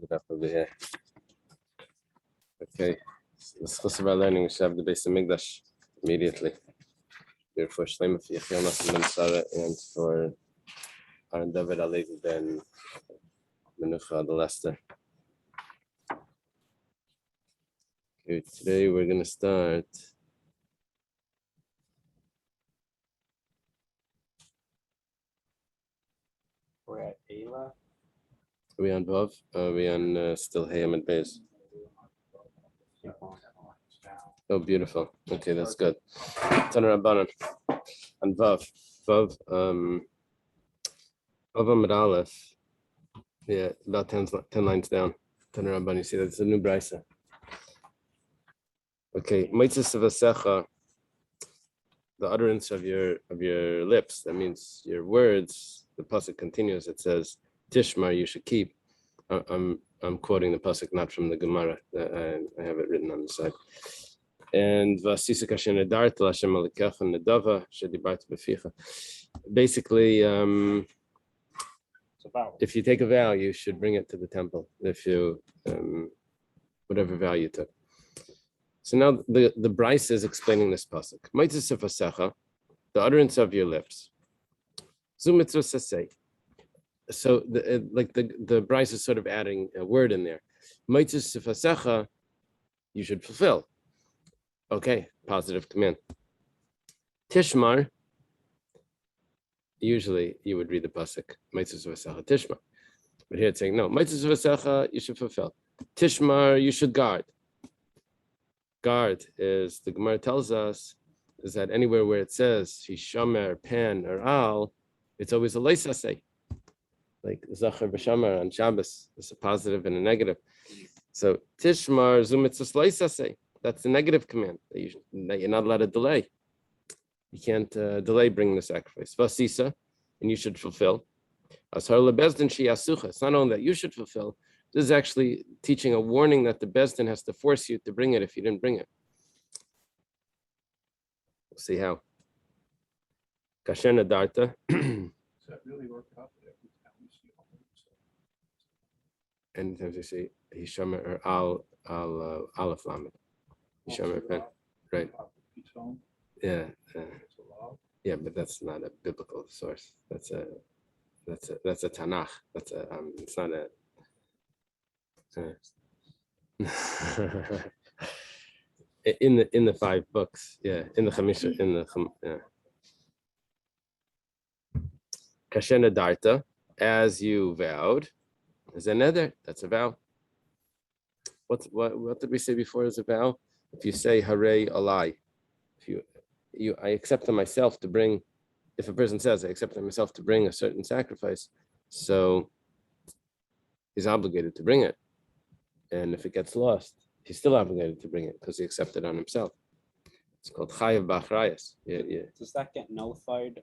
Good up over here. Okay, the schus of our learning, we should have the base of Migdash immediately. For Shlema for Yechiel Nassim ben Sarah and for Aaron David Alevi ben Menucha the Lester. Okay, today we're going to start We're at Ayla. Are we on Vav? Are we on still Hayam and Beis? Oh, beautiful. Okay, that's good. Taner Rabbanan and Vav. Vav Amud Aleph. Yeah, about 10 lines down. Taner Rabbanan, you see that's a new brisa. Okay, Meitzes Vasecha, the utterance of your lips. That means your words. The pasuk continues. It says, "Tishmar, you should keep." I'm quoting the pasuk not from the Gemara. I have it written on the side. And basically, if you take a vow, you should bring it to the temple. If you whatever vow you took. So now the Bryce is explaining this pasuk. The utterance of your lips. So the Bryce is sort of adding a word in there. You should fulfill. Okay, positive command. Tishmar, usually you would read the pasuk, Tishmar. But here it's saying, no, you should fulfill. Tishmar, you should guard. Guard is, the Gemara tells us, is that anywhere where it says, Shishamer, Pan, or Al, it's always a leisasei. Like Zachar B'Shamar on Shabbos, it's a positive and a negative. So Tishmar, Zumitzas leisasei. That's the negative command that you're not allowed to delay. You can't delay bringing the sacrifice. Vasisa, and you should fulfill. Ashar lebezdin sheyasucha. It's not only that you should fulfill. This is actually teaching a warning that the bezdin has to force you to bring it if you didn't bring it. We'll see how. Kasher nadarta. Anytime you see Hishamer or Al Aleph Lamed. Hishamer pen. Right. Yeah. Yeah, but that's not a biblical source. That's a Tanakh. It's not a in the 5 books. Yeah, in the Chamisha, Kashena Darta, as you vowed, is a nether. That's a vow. What did we say before is a vow? If you say Hare Alai, if I accept on myself to bring, if a person says I accept on myself to bring a certain sacrifice, so he's obligated to bring it. And if it gets lost, he's still obligated to bring it because he accepted on himself. It's called Chayav B'Achrayas. Yeah. Does that get nullified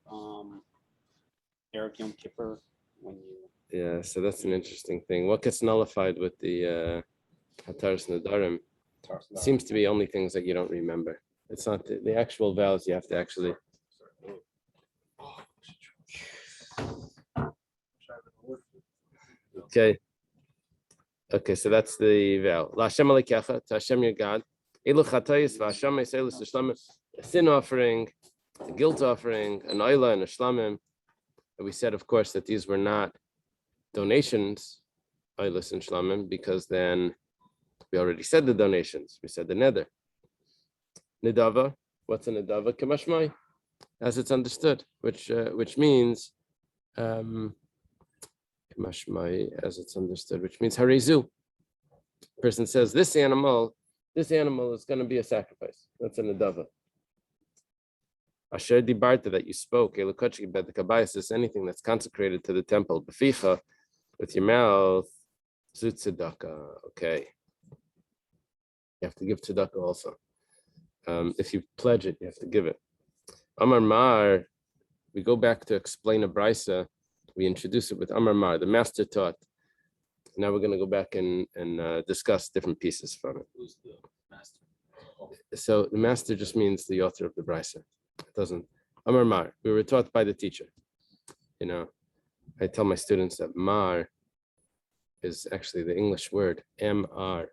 Erev Yom Kippur when you? Yeah, so that's an interesting thing. What gets nullified with the Hataras Nadarim seems to be only things that you don't remember. It's not the actual vows you have to actually. Okay, so that's the vow. La Hashem Alikecha, to Hashem your God. Elu Chatayis v'Hashem Eiselus Shlamim. A sin offering, a guilt offering, an oila and a shlamim. And we said, of course, that these were not donations, oilus and shlamim, because then we already said the donations. We said the nether. Nidava, what's a nidava? Kamashmai, as it's understood, which means Mashmai, as it's understood, which means Harizu. Person says this animal is going to be a sacrifice. That's a nadava. Asher dibarta, that you spoke. Elukochi bet the kabayis is anything that's consecrated to the temple. Beficha, with your mouth. Zut tzedakah. Okay. You have to give tzedakah also. If you pledge it, you have to give it. Amar Mar, we go back to explain a brisa. We introduce it with Amar Mar, the master taught. Now we're going to go back and discuss different pieces from it. Who's the master? So the master just means the author of the brisa. It doesn't. Amar Mar, we were taught by the teacher. I tell my students that Mar is actually the English word MR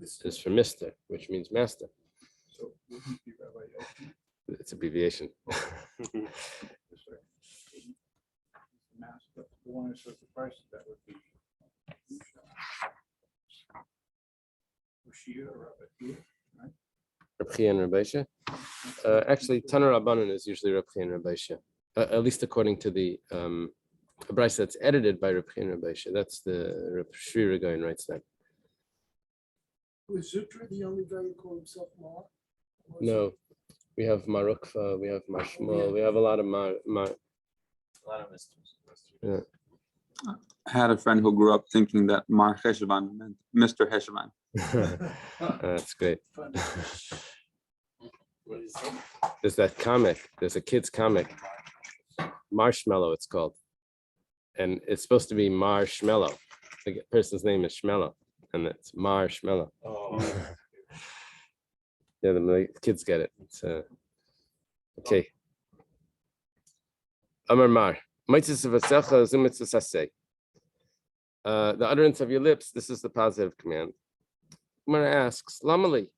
is for Mr., which means master. So wouldn't be Rabbi Yochanan, It's abbreviation. that's right. Master, the one who says the price, that would be Ushia or Rabbi Kia, right? Reb Chia and Rabbi Shia. Actually, Taner Rabbanan is usually Reb Chia and Rabbi Shia, at least according to the Bryce that's edited by Reb Chia and Rabbi Shia. That's the Reb Shri Regain writes that. Was Zutra the only guy who called himself Mar? No, we have Marukfa, we have Mashmul, we have a lot of Mar. A lot of mysteries. Yeah. I had a friend who grew up thinking that Mar Heshvan meant Mr. Heshvan. That's great. What is it? There's that comic. There's a kid's comic, Marshmallow. It's called, and it's supposed to be Marshmallow. The person's name is Shmello, and it's Marshmallow. Oh, Yeah, the kids get it. It's okay. Amar Mar. The utterance of your lips. This is the positive command. Gemara asks, Lamali,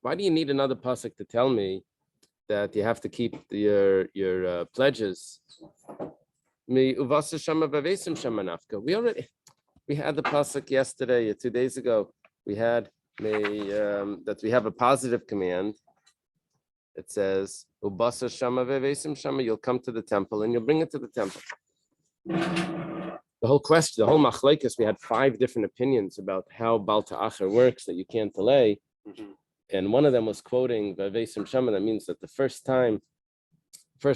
why do you need another pasuk to tell me that you have to keep your pledges? We had the pasuk yesterday or 2 days ago. We had that we have a positive command. It says, "Ubasa shama vevesim shama." You'll come to the temple and you'll bring it to the temple. The whole question, the whole machlekes, we had 5 different opinions about how Bal Ta'achar works, that you can't delay. And one of them was quoting Vevesim Shama. That means that the first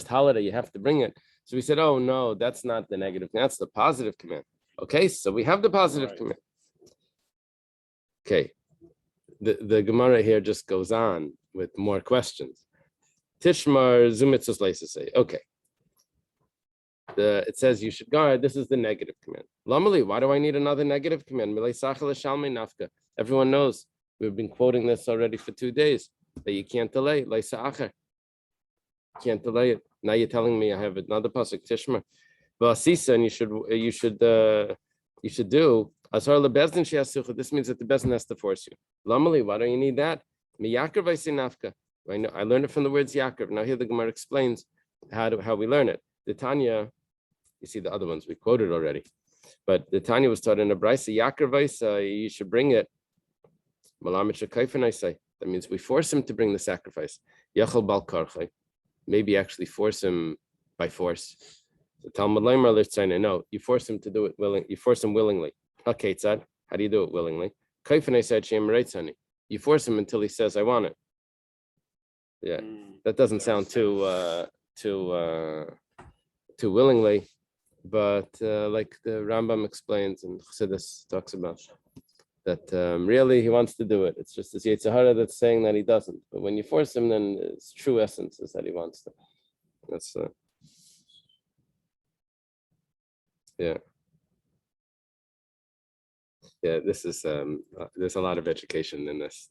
holiday, you have to bring it. So we said, oh no, that's not the negative. That's the positive command. Okay, so we have the positive command. Okay, the Gemara here just goes on with more questions. Tishmar Zumitzos Leisasei. Okay. It says you should guard. This is the negative command. Lamali, why do I need another negative command? Everyone knows we've been quoting this already for 2 days that you can't delay. Can't delay it. Now you're telling me I have another pasuk Tishmar. V'asisa, and you should do Asar lebezdin she'asucha. This means that the bezdin has to force you. Lamali, why don't you need that? Miyakar v'sinafka. I know I learned it from the words Yaakov. Now here the Gemara explains how we learn it. The Tanya, you see the other ones we quoted already, but the Tanya was taught in a brisa. Yaakov v'isa, you should bring it. Malamit shekayfen, I say. That means we force him to bring the sacrifice. Yachal bal karchay. Maybe actually force him by force. The Talmud Leimer l'tzayna. No, you force him to do it willing. You force him willingly. Okay, tzad. How do you do it willingly? Kayfen, I said shem reitzani. You force him until he says, "I want it." Yeah, that doesn't sound too willingly, but like the Rambam explains and Chassidus talks about that really he wants to do it. It's just this Yetzer Hara that's saying that he doesn't. But when you force him, then its true essence is that he wants to. That's yeah. Yeah, this is there's a lot of education in this.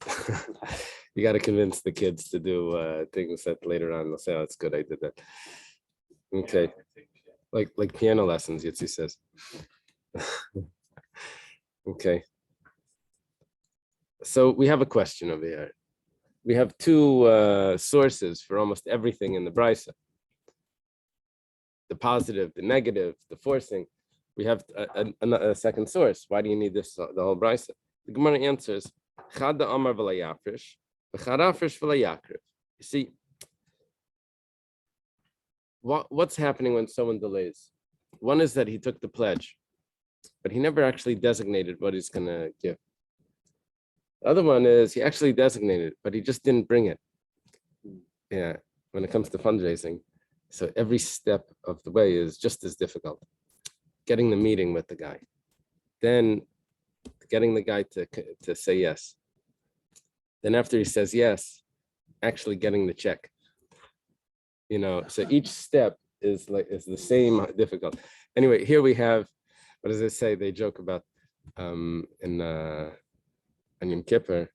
You got to convince the kids to do things that later on they'll say, "Oh, it's good, I did that." Okay, like piano lessons, Yitzi says. Okay, so we have a question over here. We have 2 sources for almost everything in the brisa: the positive, the negative, the forcing. We have a second source. Why do you need this? The whole brisa. The Gemara answers: Chad Amar v'layafresh, v'chadafresh v'layakrev. You see, what's happening when someone delays? One is that he took the pledge, but he never actually designated what he's going to give. The other one is he actually designated, but he just didn't bring it. Yeah, when it comes to fundraising. So every step of the way is just as difficult. Getting the meeting with the guy, then getting the guy to say yes. Then after he says yes, actually getting the check. You know, so each step is the same difficult. Anyway, here we have, what does it say? They joke about in Yom Kippur.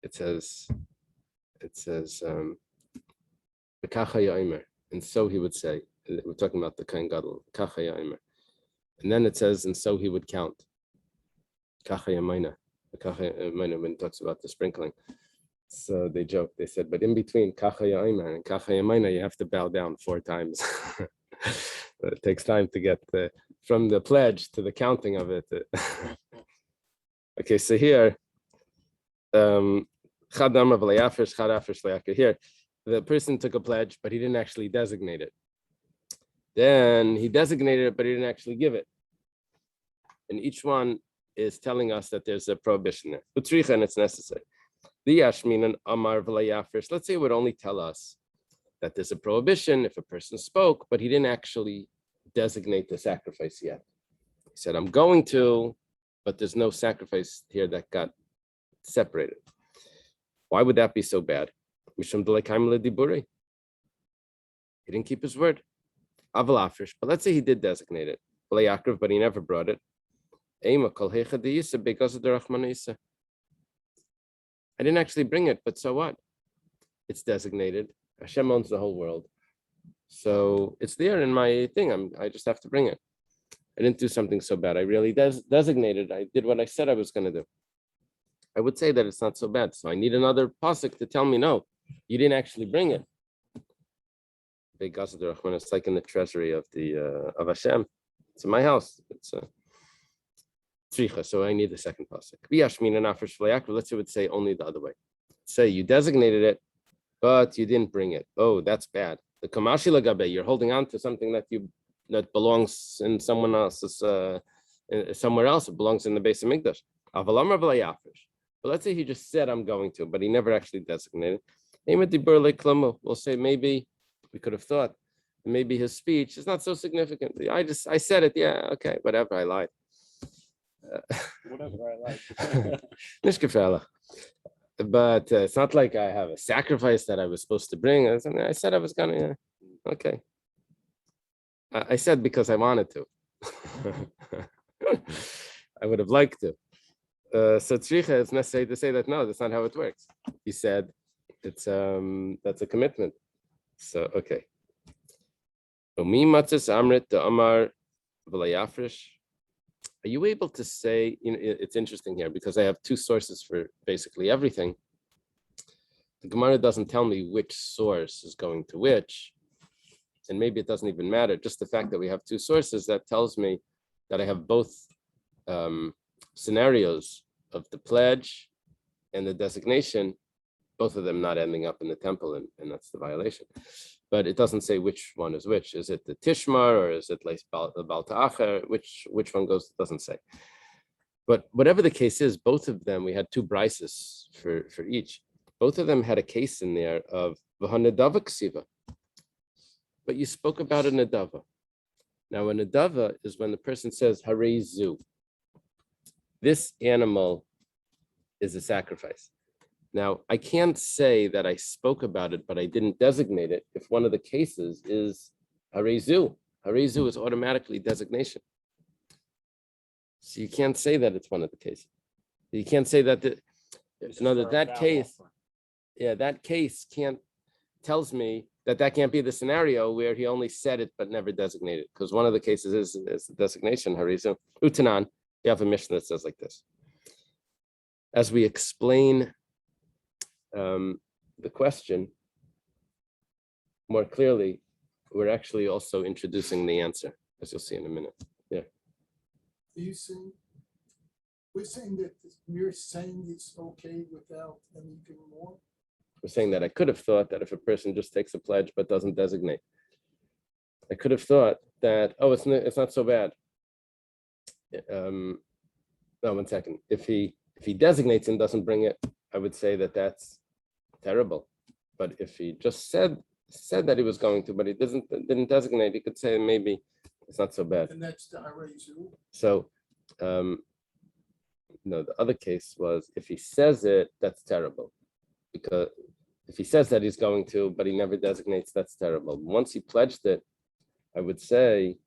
It says, and so he would say. We're talking about the Kohen Gadol, and then it says, and so he would count. Kacha Yamayna. Kacha Yamayna, when it talks about the sprinkling. So they joked. They said, but in between Kacha Yamayna and Kacha Yamayna, you have to bow down 4 times. It takes time to get from the pledge to the counting of it. Okay, so here, here, the person took a pledge, but he didn't actually designate it. Then he designated it, but he didn't actually give it. And each one is telling us that there's a prohibition there. And it's necessary. Let's say it would only tell us that there's a prohibition if a person spoke, but he didn't actually designate the sacrifice yet. He said, I'm going to, but there's no sacrifice here that got separated. Why would that be so bad? He didn't keep his word. But let's say he did designate it, but he never brought it. I didn't actually bring it, but so what? It's designated. Hashem owns the whole world. So it's there in my thing. I just have to bring it. I didn't do something so bad. I really designated. I did what I said I was going to do. I would say that it's not so bad. So I need another pasuk to tell me, no, you didn't actually bring it. It's like in the treasury of of Hashem. It's in my house. It's so I need the second pasuk. Let's say it would say only the other way. Say you designated it, but you didn't bring it. Oh, that's bad. The kamashi lagabe, you're holding on to something that belongs in someone else's somewhere else. It belongs in the base of Mikdash. But let's say he just said I'm going to, but he never actually designated. We'll say maybe we could have thought maybe his speech is not so significant. I said it, yeah, okay, whatever, I lied. Whatever I like. But it's not like I have a sacrifice that I was supposed to bring. I said I was gonna, yeah, okay. I said because I wanted to. I would have liked to. So tzricha is necessary to say that no, that's not how it works. He said it's that's a commitment. So okay. Are you able to say, it's interesting here because I have 2 sources for basically everything. The Gemara doesn't tell me which source is going to which, and maybe it doesn't even matter. Just the fact that we have 2 sources, that tells me that I have both scenarios of the pledge and the designation, both of them not ending up in the temple, and that's the violation. But it doesn't say which one is which. Is it the Tishmar or is it like the Baal Ta'acher? Which one goes? It doesn't say. But whatever the case is, both of them, we had 2 brises for each. Both of them had a case in there of V'hanedava Ksiva. But you spoke about a Nedava. Now, a Nedava is when the person says, Harei Zu. This animal is a sacrifice. Now, I can't say that I spoke about it, but I didn't designate it if one of the cases is Harei Zu. Harei Zu is automatically designation. So you can't say that it's one of the cases. You can't say that that case tells me that can't be the scenario where he only said it but never designated, because one of the cases is the designation, Harei Zu. Utanan, you have a mission that says like this. As we explain the question more clearly, we're actually also introducing the answer, as you'll see in a minute. Yeah. We're saying that we're saying it's okay without anything more. We're saying that I could have thought that if a person just takes a pledge but doesn't designate, I could have thought that, oh, it's not so bad. No, 1 second. If he designates and doesn't bring it, I would say that that's terrible. But if he just said that he was going to, but he didn't designate, he could say maybe it's not so bad. And that's the Harei Zu. So, no, the other case was if he says it, that's terrible. Because if he says that he's going to, but he never designates, that's terrible. Once he pledged it, I would say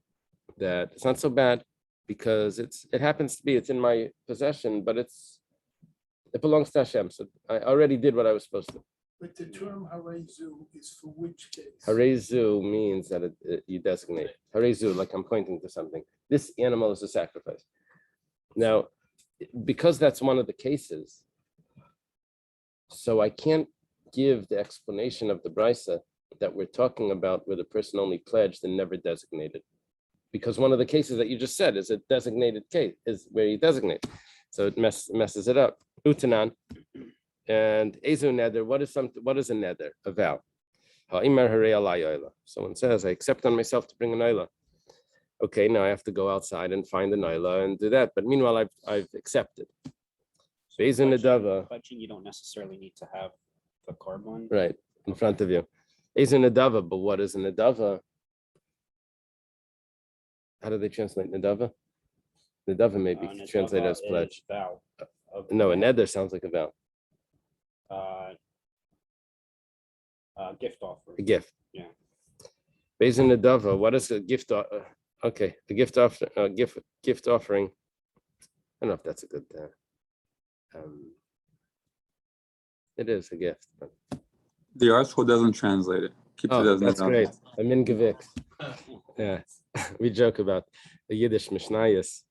that it's not so bad because it happens to be, it's in my possession, but it belongs to Hashem. So I already did what I was supposed to. But the term Harei Zu is for which case? Harei Zu means that you designate. Harei Zu, like I'm pointing to something. This animal is a sacrifice. Now, because that's one of the cases. So I can't give the explanation of the brisa that we're talking about where the person only pledged and never designated. Because one of the cases that you just said is a designated case, is where you designate. So it messes it up. Utanan. And Ezu neder, what is a neder? A vow. Someone says, I accept on myself to bring an oila. Okay, now I have to go outside and find an oila and do that. But meanwhile, I've accepted. Ezu nedava. Pledging, you don't necessarily need to have the carbon. Right, in front of you. Ezu nedava, but what is a nedava? How do they translate nedava? Nedava may be Nedava translated as is pledge. vow. No, a neder sounds like a vow. Gift offer. A gift. Yeah. Based on nedava, what is a gift? Okay, a gift offering. I don't know if that's a good. It is a gift. But... The article doesn't translate it. Keeps it as that's nedava. great. A min gevik. Yeah, we joke about the Yiddish Mishnayos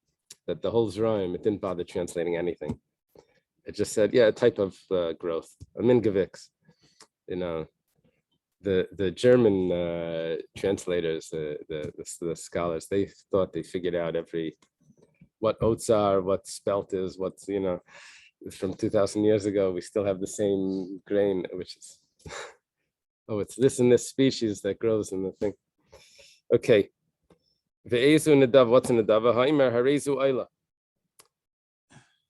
that the whole Zroim, it didn't bother translating anything. It just said, yeah, a type of growth, a min geviks. You know, the German translators, the scholars, they thought they figured out what oats are, what spelt is, what's, you know, from 2,000 years ago, we still have the same grain, which is, oh, it's this and this species that grows in the thing. Okay. Ve'ezu nadav, what's a nedava? Ha'imer harezu ayla.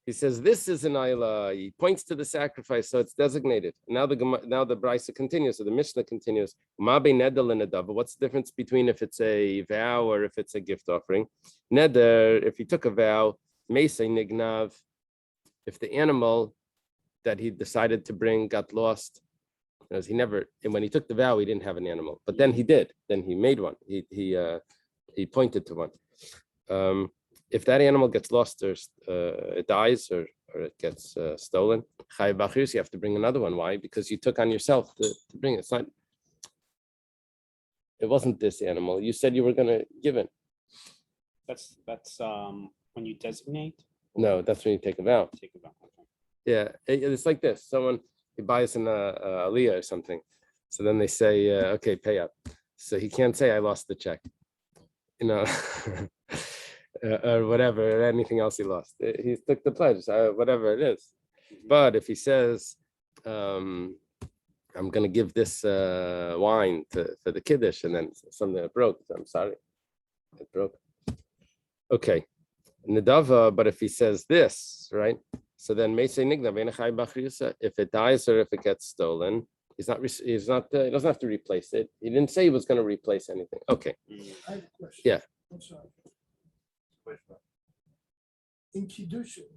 He says this is an ayla. He points to the sacrifice, so it's designated. Now the brisa continues, so the Mishnah continues. Ma be nedel and nedava. What's the difference between if it's a vow or if it's a gift offering? Neder, if he took a vow, meisei nignav. If the animal that he decided to bring got lost, because he never, and when he took the vow, he didn't have an animal, but then he did. Then he made one. He pointed to one. If that animal gets lost or it dies or it gets stolen, you have to bring another one. Why? Because you took on yourself to bring it. It's not. It wasn't this animal. You said you were going to give it. That's when you designate. No, that's when you take a vow. Take a vow. Okay. Yeah, it's like this. Someone he buys an aliyah or something, so then they say, "Okay, pay up." So he can't say, "I lost the check," you know, or whatever, or anything else he lost. He took the pledge, whatever it is. But if he says, "I'm going to give this wine for the kiddush," and then something that broke, so I'm sorry, it broke. Okay, nedava. But if he says this, right? So then, if it dies or if it gets stolen, he doesn't have to replace it. He didn't say he was going to replace anything. Okay. I have a question. Yeah. I'm sorry. In Kiddushin,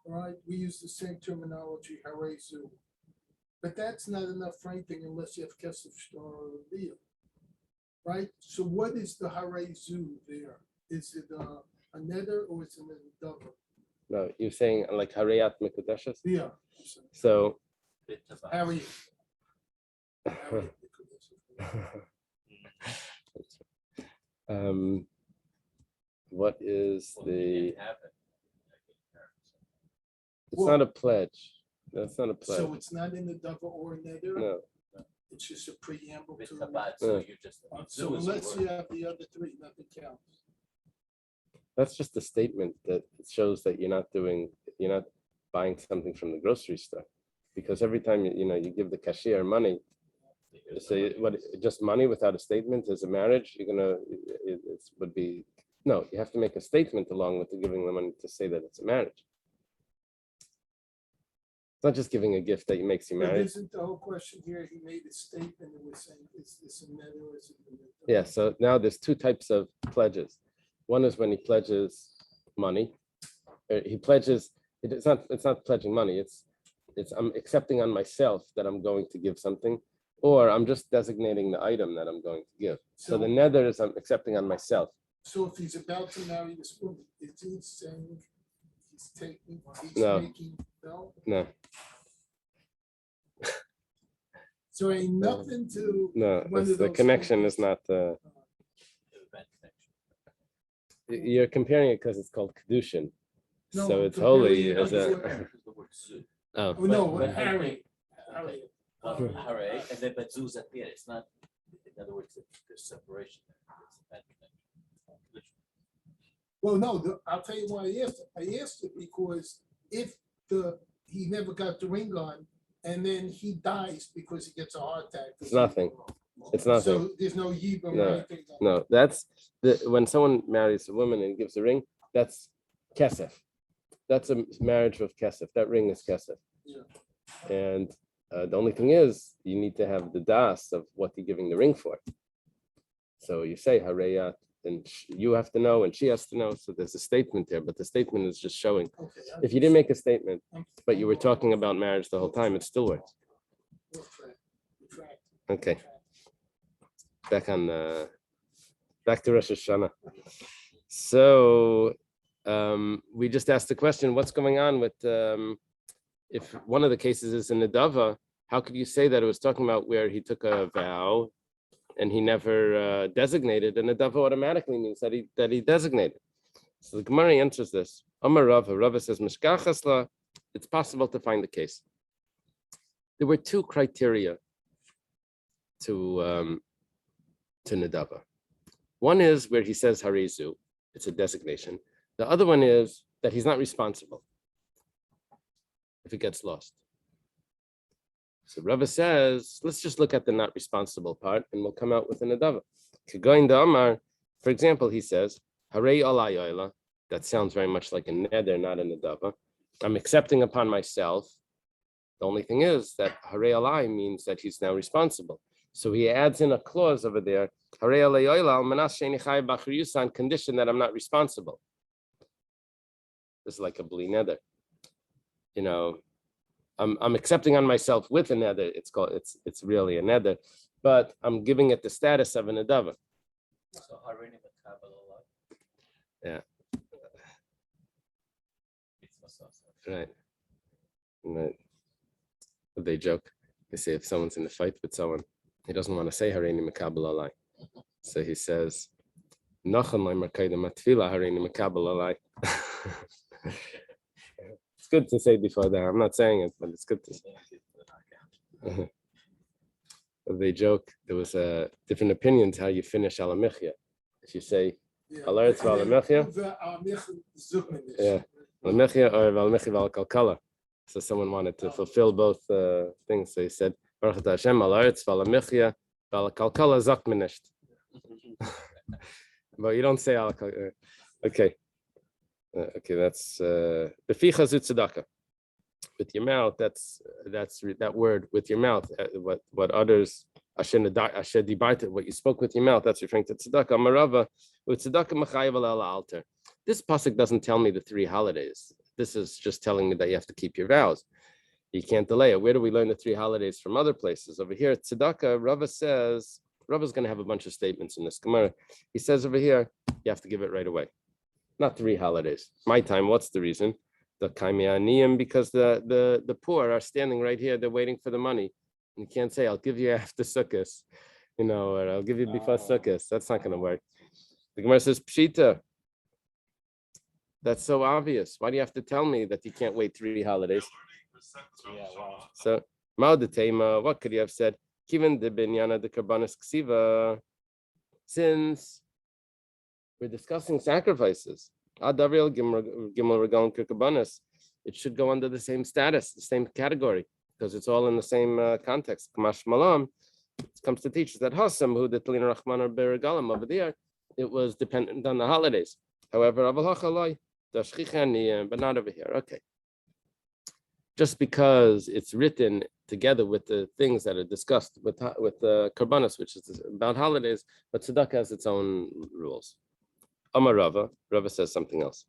right, we use the same terminology, harezu. But that's not enough for anything unless you have kesef shtar or real. Right? So what is the harezu there? Is it a neder or is it a nedava? No, you're saying like harayat mikudeshes. Yeah. So. Harry. What is the? It's Well, not a pledge. That's not a pledge. So it's not in the dava or neder? No. It's just a preamble to. So you just. So unless you have the other three, nothing counts. That's just a statement that shows that you're not buying something from the grocery store, because every time you give the cashier money, you say what, just money without a statement is a marriage. It would be no. You have to make a statement along with the giving the money to say that it's a marriage. It's not just giving a gift that makes you But married. isn't the whole question here, he made a statement and was saying, is this a neder or is it a nedava? Yeah. So now there's two types of pledges. One is when he pledges money. He pledges. It's not pledging money. It's I'm accepting on myself that I'm going to give something, or I'm just designating the item that I'm going to give. So the neder is I'm accepting on myself. So if he's about to marry this woman, is he saying he's No. making, no? No, So ain't nothing to. no, one it's of the those connection is statements. not. You're comparing it because it's called kedushin. No, So it's comparing holy it as to a. where- The word zoo. Oh, Oh, no, But- Harry. Well, hooray, and then but zoo's at the end. It's not, in other words, there's separation. It's a bad connection. Well, no, I'll tell you why I asked it. I asked it because if he never got the ring on and then he dies because he gets a heart attack. it's nothing. It's nothing. So there's no yibum or No, anything. No, that's when someone marries a woman and gives a ring, that's kesef. That's a marriage with kesef. That ring is kesef. Yeah. And the only thing is, you need to have the das of what you're giving the ring for. So you say harayat, and you have to know, and she has to know. So there's a statement there, but the statement is just showing. Okay, If you didn't make a statement, but you were talking about marriage the whole time, it still works. Okay. Back to Rosh Hashanah. So we just asked the question, what's going on with if one of the cases is in Nedava, how could you say that it was talking about where he took a vow and he never designated, and Nedava automatically means that he designated. So the Gemara answers this. Amar Rava, Rava says, Mishkachasla, it's possible to find the case. There were two criteria to Nedava. One is where he says Harezu, it's a designation. The other one is that he's not responsible if it gets lost. So Rava says, let's just look at the not responsible part and we'll come out with a Nedava. Going to Amar, for example, he says, Harei Alayoila, that sounds very much like a neder, not a Nedava. I'm accepting upon myself. The only thing is that Harei Alai means that he's now responsible. So he adds in a clause over there, Harei Alayoila, Manas Sheini Chai B'Achriyusa, on condition that I'm not responsible. This is like a bli neder. You know, I'm accepting on myself with a neder. It's really a neder, but I'm giving it the status of a nedava. So Harini Makabala. Yeah. It's Masasa. Right. They joke. They say if someone's in a fight with someone, he doesn't want to say Harini Makabal Alai. So he says, Nachan Lai Markaida Matfila Harini Makabal Alai. It's good to say before that. I'm not saying it, but it's good to say. They joke. There was different opinions how you finish Alamichya. If you say Alaretz Valamechya, yeah, Valamechya or Valamechya Valkalkala. So someone wanted to fulfill both things. So he said, Baruch Hashem Alaretz Valamechya Valkalkala Zakminisht. But you don't say Alkalkala. Okay. Okay, that's Beficha Zutzedaka. With your mouth, that's that word with your mouth. What others what you spoke with your mouth, that's referring to tzedakah. Marava tzedakah machayev al alter. This pasuk doesn't tell me the 3 holidays. This is just telling me that you have to keep your vows. You can't delay it. Where do we learn the 3 holidays from other places? Over here, tzedakah, Rava says, Rava's going to have a bunch of statements in this Gemara. He says over here, you have to give it right away. Not 3 holidays. My time, what's the reason? The kaimianiyim, because the poor are standing right here. They're waiting for the money. And you can't say, I'll give you after Sukkot, or I'll give you before Sukkot. That's not going to work. The Gemara says, Pshita. That's so obvious. Why do you have to tell me that you can't wait 3 holidays? Yeah, wow. So, Ma'odetema, what could you have said? Kivan de binyana de karbanis ksiva. Since we're discussing sacrifices, Adavril Gimel Regal Kirkabanis, it should go under the same status, the same category, because it's all in the same context. Kamash Malam comes to teach us that Hasam, who the Talina Rahman or Beregalim over there, it was dependent on the holidays. However, but not over here. Okay. Just because it's written together with the things that are discussed with the Karbanis, which is about holidays, but Tzedakah has its own rules. Amar Rava says something else.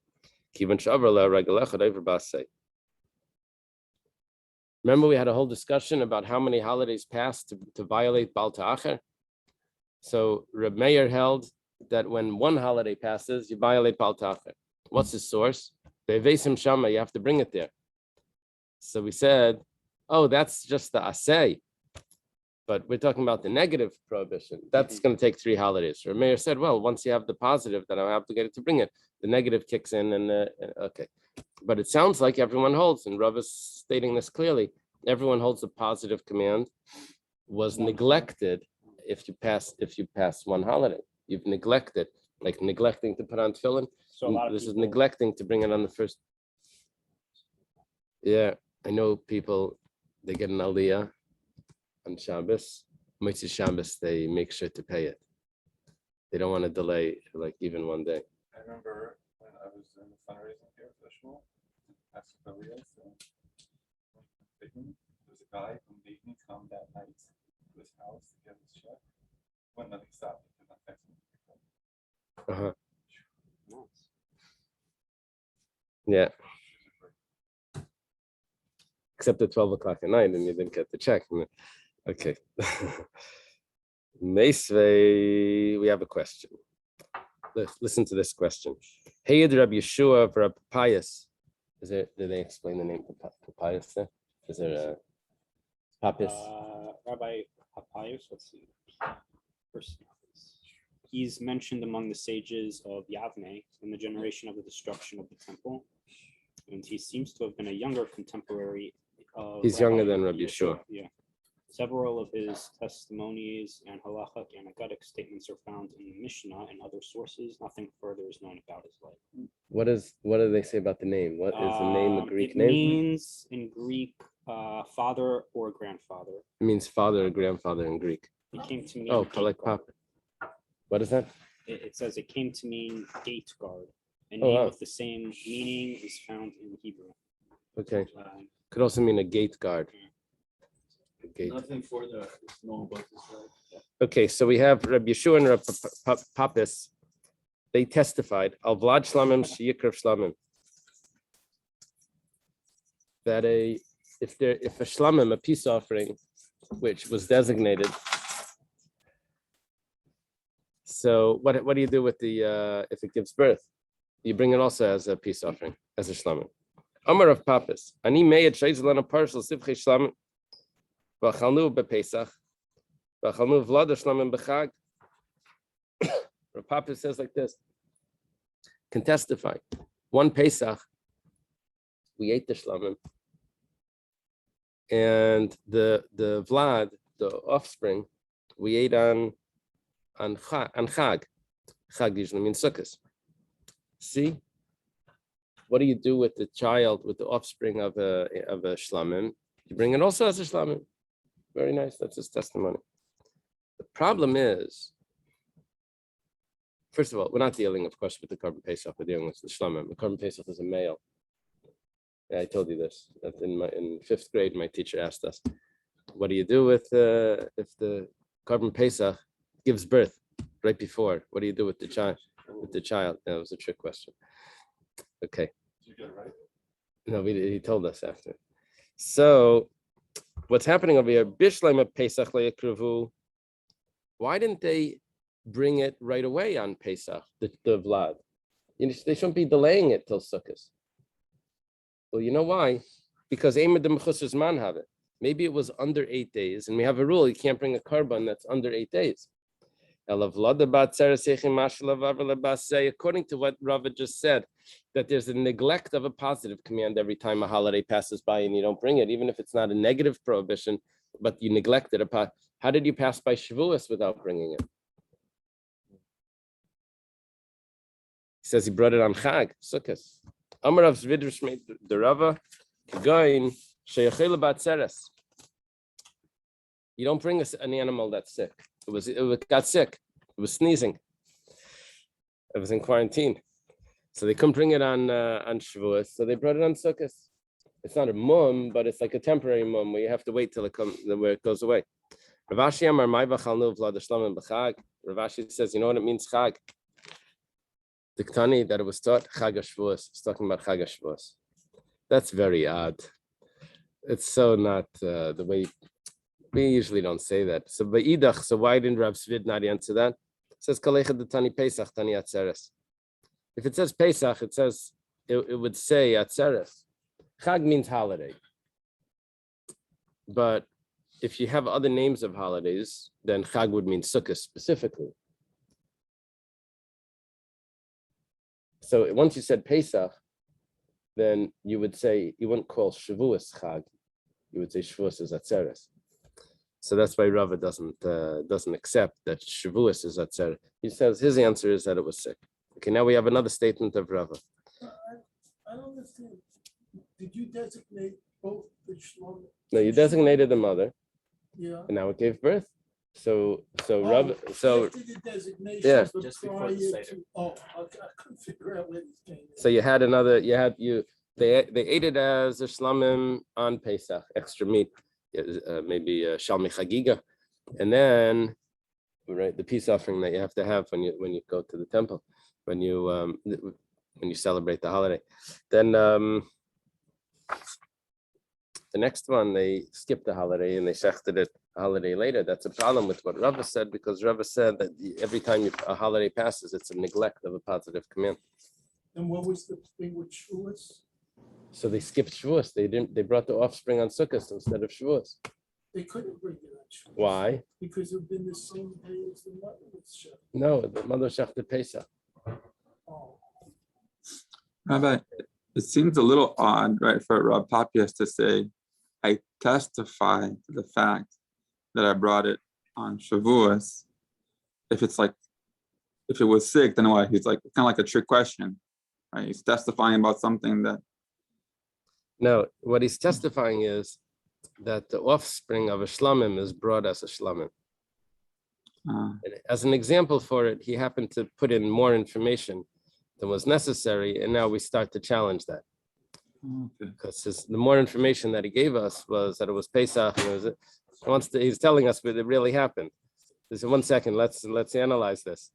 Remember, we had a whole discussion about how many holidays passed to violate Bal Ta'acher. So Reb Meir held that when one holiday passes, you violate Bal Ta'acher. What's the source? Be'evesim Shama, you have to bring it there. So we said, oh, that's just the asay. But we're talking about the negative prohibition. That's going to take 3 holidays. Reb Meir said, well, once you have the positive, then I'm obligated to bring it. The negative kicks in, and okay. But it sounds like everyone holds, and Rav is stating this clearly. Everyone holds the positive command was neglected if you pass one holiday. You've neglected, like neglecting to put on tefillin. So a lot of This is people- neglecting to bring it on the first. Yeah, I know people, they get an aliyah on Shabbos. Motzei Shabbos, they make sure to pay it. They don't want to delay like even one day. I remember when I was doing the fundraising here for the shul, asked for Leah, so there was a guy who made me come that night to his house to get his check. When nothing stopped, he did not text me. Uh-huh. Nice. Yeah. Except at 12 o'clock at night, and you didn't get the check. Okay. Meisvei, we have a question. Listen to this question. Hey, Rabbi Yeshua for Papias. Did they explain the name Papias there? Is there a Papias? Rabbi Papias, let's see. First, he's mentioned among the sages of Yavne in the generation of the destruction of the temple. And he seems to have been a younger contemporary of He's younger than Rabbi Yeshua. Yeah. Several of his testimonies and halachic and agadic statements are found in the Mishnah and other sources. Nothing further is known about his life. What do they say about the name? What is the name, a Greek it name? means in Greek father or grandfather. It means father or grandfather in Greek. It came to mean Oh, gate like guard. Papa. What is that? It says it came to mean gate guard. A Oh, name wow. with the same meaning is found in Hebrew. Okay. Um, Could also mean a gate guard. A gate. Nothing further is known about this life. Okay, so we have Rabbi Yeshua and Rabbi Papis. They testified, Al Vlad Shlamim Sheyikrev Shlamim, that if a shlamim, a peace offering, which was designated. So what do you do with the if it gives birth? You bring it also as a peace offering, as a shlamim. Amar of Papis, Ani meyed sheizel a partial sivchei shlamim, v'chalnu bepesach, v'chalnu vlad shlamim b'chag. Rav Papis says like this, can testify. One Pesach, we ate the shlamim, and the Vlad, the offspring, we ate on Chag. Chag usually means Sukkot. See, what do you do with the child, with the offspring of a shlamim? You bring it also as a shlamim. Very nice. That's his testimony. The problem is, first of all, we're not dealing, of course, with the Korban Pesach. We're dealing with the shlamim. The Korban Pesach is a male. Yeah, I told you this. That in fifth grade, my teacher asked us, "What do you do with if the Korban Pesach gives birth right before? What do you do with the child? That was a trick question. Okay. Did you get it right? No, he told us after. So, what's happening over here? Bishleim Pesach le'ekruvu. Why didn't they bring it right away on Pesach? The Vlad. They shouldn't be delaying it till Sukkot. Well, you know why? Because Eimer de Mechusar's man have it. Maybe it was under 8 days, and we have a rule: you can't bring a korban that's under 8 days. According to what Rava just said, that there's a neglect of a positive command every time a holiday passes by and you don't bring it, even if it's not a negative prohibition, but you neglected it. How did you pass by Shavuos without bringing it? He says he brought it on Chag, Sukkot. Amar of Zvidr Shmei the Rava, Kigoin Sheyachel Batzeres. You don't bring an animal that's sick. It got sick. It was sneezing. It was in quarantine, so they couldn't bring it on Shavuos. So they brought it on Sukkot. It's not a mum, but it's like a temporary mum where you have to wait till it comes, where it goes away. Ravashi Amar Mai V'chalnu Vlad Shlamim B'Chag. Ravashi says, you know what it means, Chag. Diktani that it was taught Chag HaShavuos. It's talking about Chag HaShavuos. That's very odd. It's so not the way. We usually don't say that. So Ba'idach, so why didn't Rav Svid not answer that? It says Kalecha de Tani Pesach, Tani Atzeres. If it says Pesach, it would say Atzeres. Chag means holiday. But if you have other names of holidays, then Chag would mean Sukkot specifically. So once you said Pesach, then you would say, you wouldn't call Shavuos Chag. You would say Shavuos is Atzeres. So that's why Rava doesn't accept that Shavuos is Atzeres. He says his answer is that it was sick. Okay, now we have another statement of Rava. I don't understand. Did you designate both the shlom? No, you designated the mother, Yeah. and now it gave birth. So Oh, Rava, so after the designation, Yeah. but Just before prior the Seder. to, oh, okay, I couldn't figure out where this came in. so you had another. They ate it as a shlamim on Pesach, extra meat, maybe shalmi chagiga, and then right the peace offering that you have to have when you go to the temple, when you celebrate the holiday. Then the next one they skipped the holiday and they shechted it a holiday later. That's a problem with what Rava said, because Rava said that every time a holiday passes, it's a neglect of a positive command. And what was the thing with Shavuos? So they skipped Shavuos. They brought the offspring on Sukkot instead of Shavuos. They couldn't bring it on Shavuos. Why? Because it would have been the same day as the mother was shut. No, the mother shechted Pesach. Oh, Rabbi, it seems a little odd, right, for Rav Papias to say, I testify to the fact that I brought it on Shavuos. If it was sick, then what? He's like, kind of like a trick question, right? He's testifying about something that, No, what he's testifying is that the offspring of a shlamim is brought as a shlamim. And as an example for it, he happened to put in more information than was necessary, and now we start to challenge that. okay. Because the more information that he gave us was that it was Pesach, and he's telling us that it really happened. He said, 1 second, let's analyze this.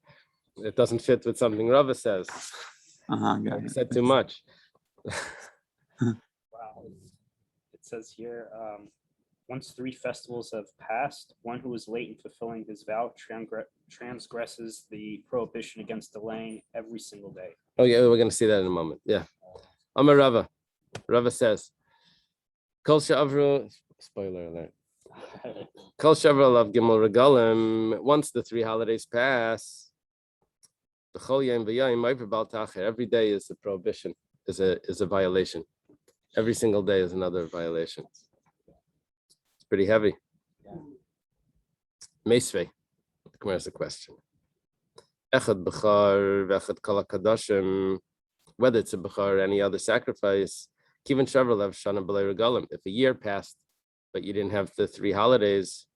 It doesn't fit with something Rava says. Got He it. said too much. Wow. It says here, once 3 festivals have passed, one who is late in fulfilling his vow transgresses the prohibition against delaying every single day. Oh yeah, we're going to see that in a moment. Yeah. Amar Rava. Rava says, Kol she'avru, spoiler alert. Kol she'avru alav gimel regalim, once the 3 holidays pass, b'chol yom v'yom over bal tacher, every day is a prohibition, is a violation. Every single day is another violation. It's pretty heavy. Meisvei, where's the question? Echad b'char v'echad kol hakadoshim, whether it's a b'char or any other sacrifice, kivan shavalev shana b'lei regalim. If a year passed, but you didn't have the 3 holidays,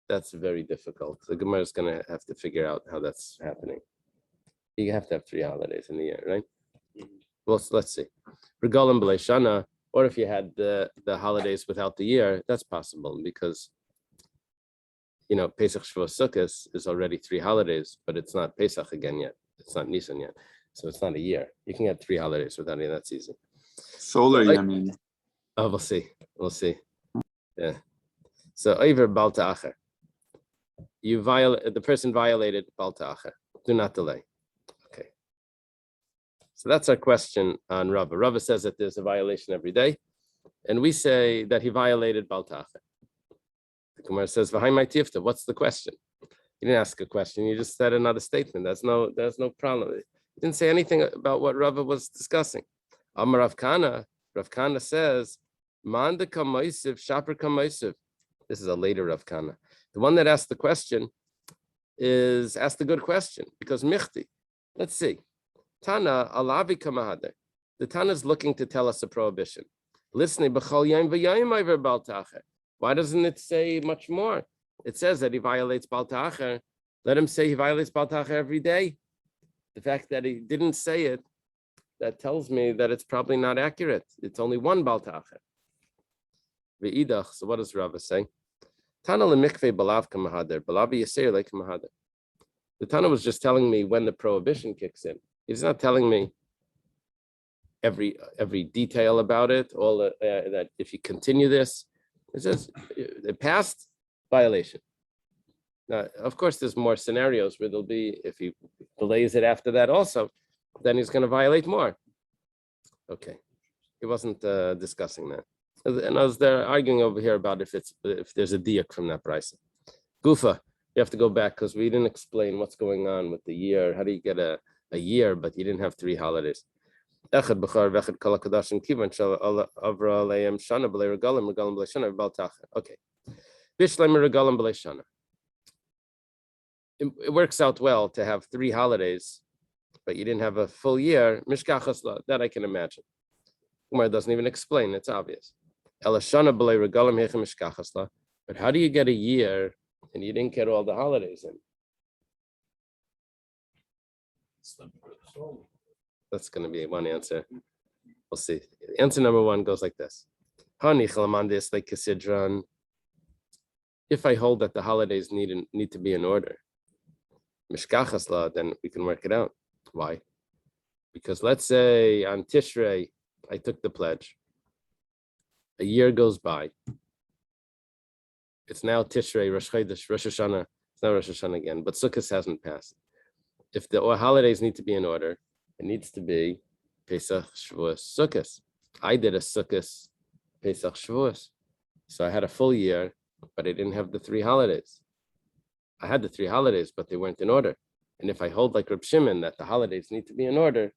that's very difficult. The Gemara is going to have to figure out how that's happening. You have to have 3 holidays in the year, right? Well, so let's see. Regalim b'lei shana, or if you had the holidays without the year, that's possible because, Pesach, Shavuos, Sukkot is already 3 holidays, but it's not Pesach again yet. It's not Nisan yet. So it's not a year. You can get 3 holidays without any, that's easy. Solar, So, I mean. Oh, we'll see. Yeah. So over Bal Ta'acher. The person violated Bal Ta'acher. Do not delay. Okay. So that's our question on Rava. Rava says that there's a violation every day, and we say that he violated Bal Ta'acher. The Gemara says, "V'hai my tifta." What's the question? You didn't ask a question. You just said another statement. There's no problem. You didn't say anything about what Rava was discussing. Amar Rav Kana. Rav Kana says, "Manda kamoisiv, shaper kamoisiv." This is a later Rav Kana. The one that asked the question asked a good question because michti. Let's see. Tana alavi kamahader. The Tana is looking to tell us a prohibition. Listening b'chol yom v'yom over bal ta'acher. Why doesn't it say much more? It says that he violates bal ta'acher. Let him say he violates bal ta'acher every day. The fact that he didn't say it, that tells me that it's probably not accurate. It's only one bal ta'acher. V'idach. So what does Rava say? Tana lemikvei balav kamahader. Balav yaseir like kamahader. The Tana was just telling me when the prohibition kicks in. He's not telling me every detail about it. All that if you continue this, it says the past violation. Now, of course, there's more scenarios where there'll be if he delays it after that also, then he's going to violate more. Okay, he wasn't discussing that, and as they're arguing over here about if there's a diak from that price. Gufa, you have to go back because we didn't explain what's going on with the year. How do you get a year, but you didn't have 3 holidays? Echad b'char v'echad kol hakadashim kivan shel avra aleim shana b'lei regalim b'lei shana v'bal tacher. Okay. Bishleim regalim b'lei shana. It works out well to have 3 holidays, but you didn't have a full year. Mishkachas la, that I can imagine. Umar doesn't even explain. It's obvious. Elashana b'lei regalim hechem mishkachas la. But how do you get a year and you didn't get all the holidays in? That's going to be one answer. We'll see. Answer number 1 goes like this. If I hold that the holidays need to be in order, then we can work it out. Why? Because let's say on Tishrei, I took the pledge. A year goes by. It's now Tishrei, Rosh Hashanah. It's not Rosh Hashanah again, but Sukkot hasn't passed. If the holidays need to be in order, it needs to be Pesach, Shavuos, Sukkot. I did a Sukkot, Pesach, Shavuos. So I had a full year, but I didn't have the 3 holidays. I had the 3 holidays, but they weren't in order. And if I hold like Reb Shimon that the holidays need to be in order,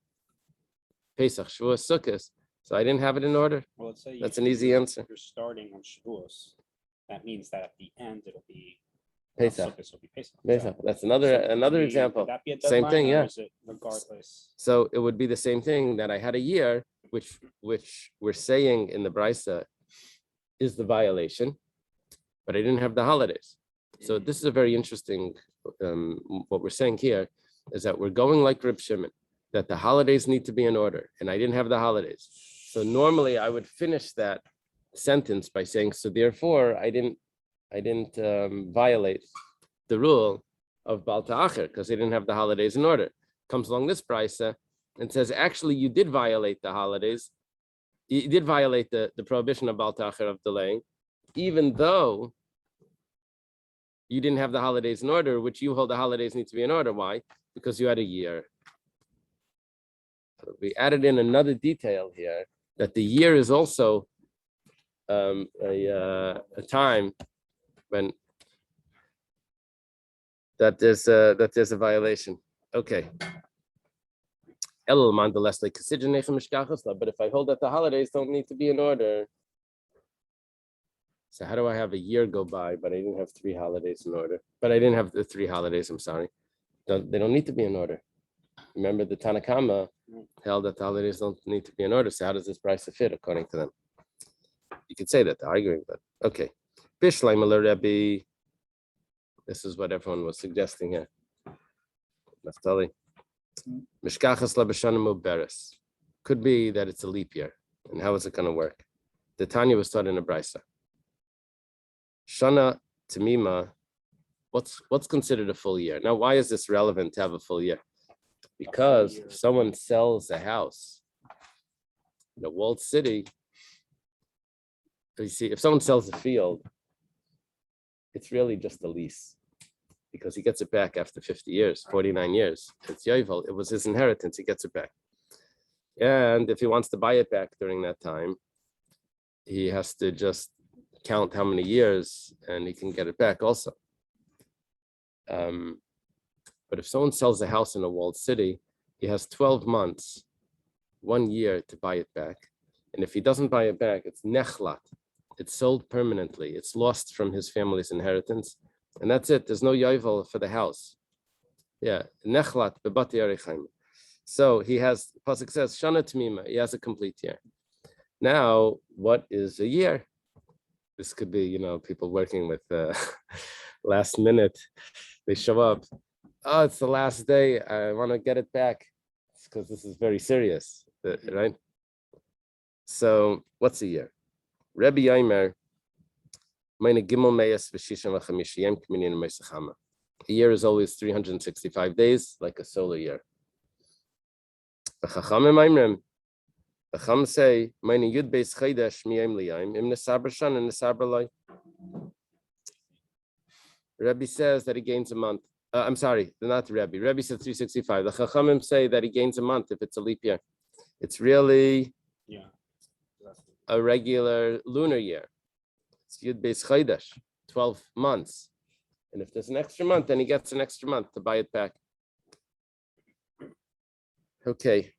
Pesach, Shavuos, Sukkot, so I didn't have it in order. Well, let's say That's an easy answer. You're starting on Shavuos. That means that at the end it'll be Pesach. Sukkot will be Pesach. Pesach. That's another Would example. that be a Same deadline, thing, or yeah. is it regardless? So it would be the same thing that I had a year, which we're saying in the Brisa is the violation, but I didn't have the holidays. So this is a very interesting, what we're saying here is that we're going like Reb Shimon, that the holidays need to be in order, and I didn't have the holidays. So normally I would finish that sentence by saying, so therefore I didn't violate the rule of Bal Ta'acher because they didn't have the holidays in order. Comes along this brisa and says, actually, you did violate the holidays. You did violate the prohibition of Bal Ta'acher of delaying, even though you didn't have the holidays in order, which you hold the holidays need to be in order. Why? Because you had a year. So we added in another detail here that the year is also a time when that there's a violation. Okay. But if I hold that the holidays don't need to be in order, so how do I have a year go by, but I didn't have 3 holidays in order? But I didn't have the 3 holidays, I'm sorry. They don't need to be in order. Remember the Tanakama held that the holidays don't need to be in order. So how does this price fit according to them? You could say that they're arguing, but okay. Bishleim Rebbe. This is what everyone was suggesting here. Naftali. Mishkachas labashana muberes. Could be that it's a leap year. And how is it going to work? The Tanya was taught in a brisa. Shana Tamima, what's considered a full year? Now, why is this relevant to have a full year? Because if someone sells a house in a walled city, you see, if someone sells a field, it's really just a lease because he gets it back after 50 years, 49 years. It's Yovel. It was his inheritance. He gets it back. And if he wants to buy it back during that time, he has to just count how many years and he can get it back also. But if someone sells a house in a walled city, he has 12 months, 1 year to buy it back. And if he doesn't buy it back, it's nechlat. It's sold permanently. It's lost from his family's inheritance. And that's it. There's no yovel for the house. Yeah, nechlat bebati arichaim. So he has, Pasuk says, Shana Tamima, he has a complete year. Now, what is a year? This could be, people working with last minute. They show up. Oh, it's the last day. I want to get it back. It's because this is very serious, right? So what's a year? Rebbe Yomer, a year is always 365 days, like a solar year. Chacham say, Rebbe says that he gains a month. I'm sorry, not Rebbe. Rebbe said 365. The Chachamim say that he gains a month if it's a leap year. It's really a regular lunar year. It's Yud Beis Chodesh, 12 months. And if there's an extra month, then he gets an extra month to buy it back. Okay.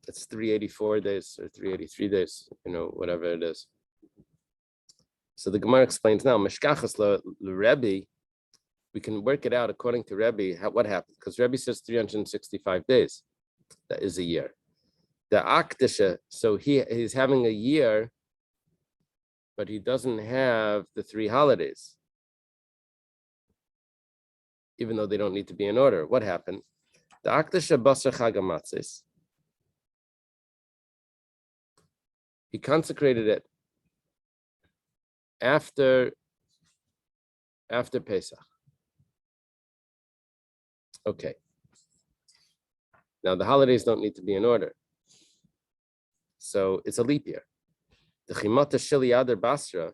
It's 384 days or 383 days, whatever it is. So the Gemara explains now, Meshkachas Rebbe, we can work it out according to Rebbe, what happened? Because Rebbe says 365 days. That is a year. The Akdisha, so he's having a year, but he doesn't have the 3 holidays, even though they don't need to be in order. What happened? The Akdisha Basar Chagamatzis, he consecrated it after Pesach. Okay. Now the holidays don't need to be in order. So it's a leap year. The Chimata Shili Adar Basra,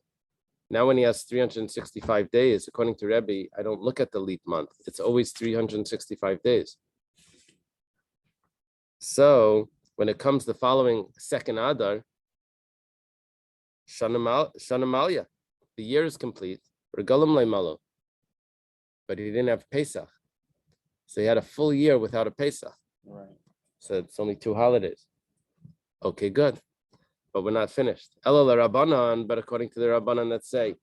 now when he has 365 days, according to Rebbe, I don't look at the leap month. It's always 365 days. So when it comes the following second Adar, Shana Malya, the year is complete, Regalim Leimalo, but he didn't have Pesach. So he had a full year without a Pesach. Right. So it's only 2 holidays. Okay, good. But we're not finished. Elul Rabbanan, but according to the Rabbanan that say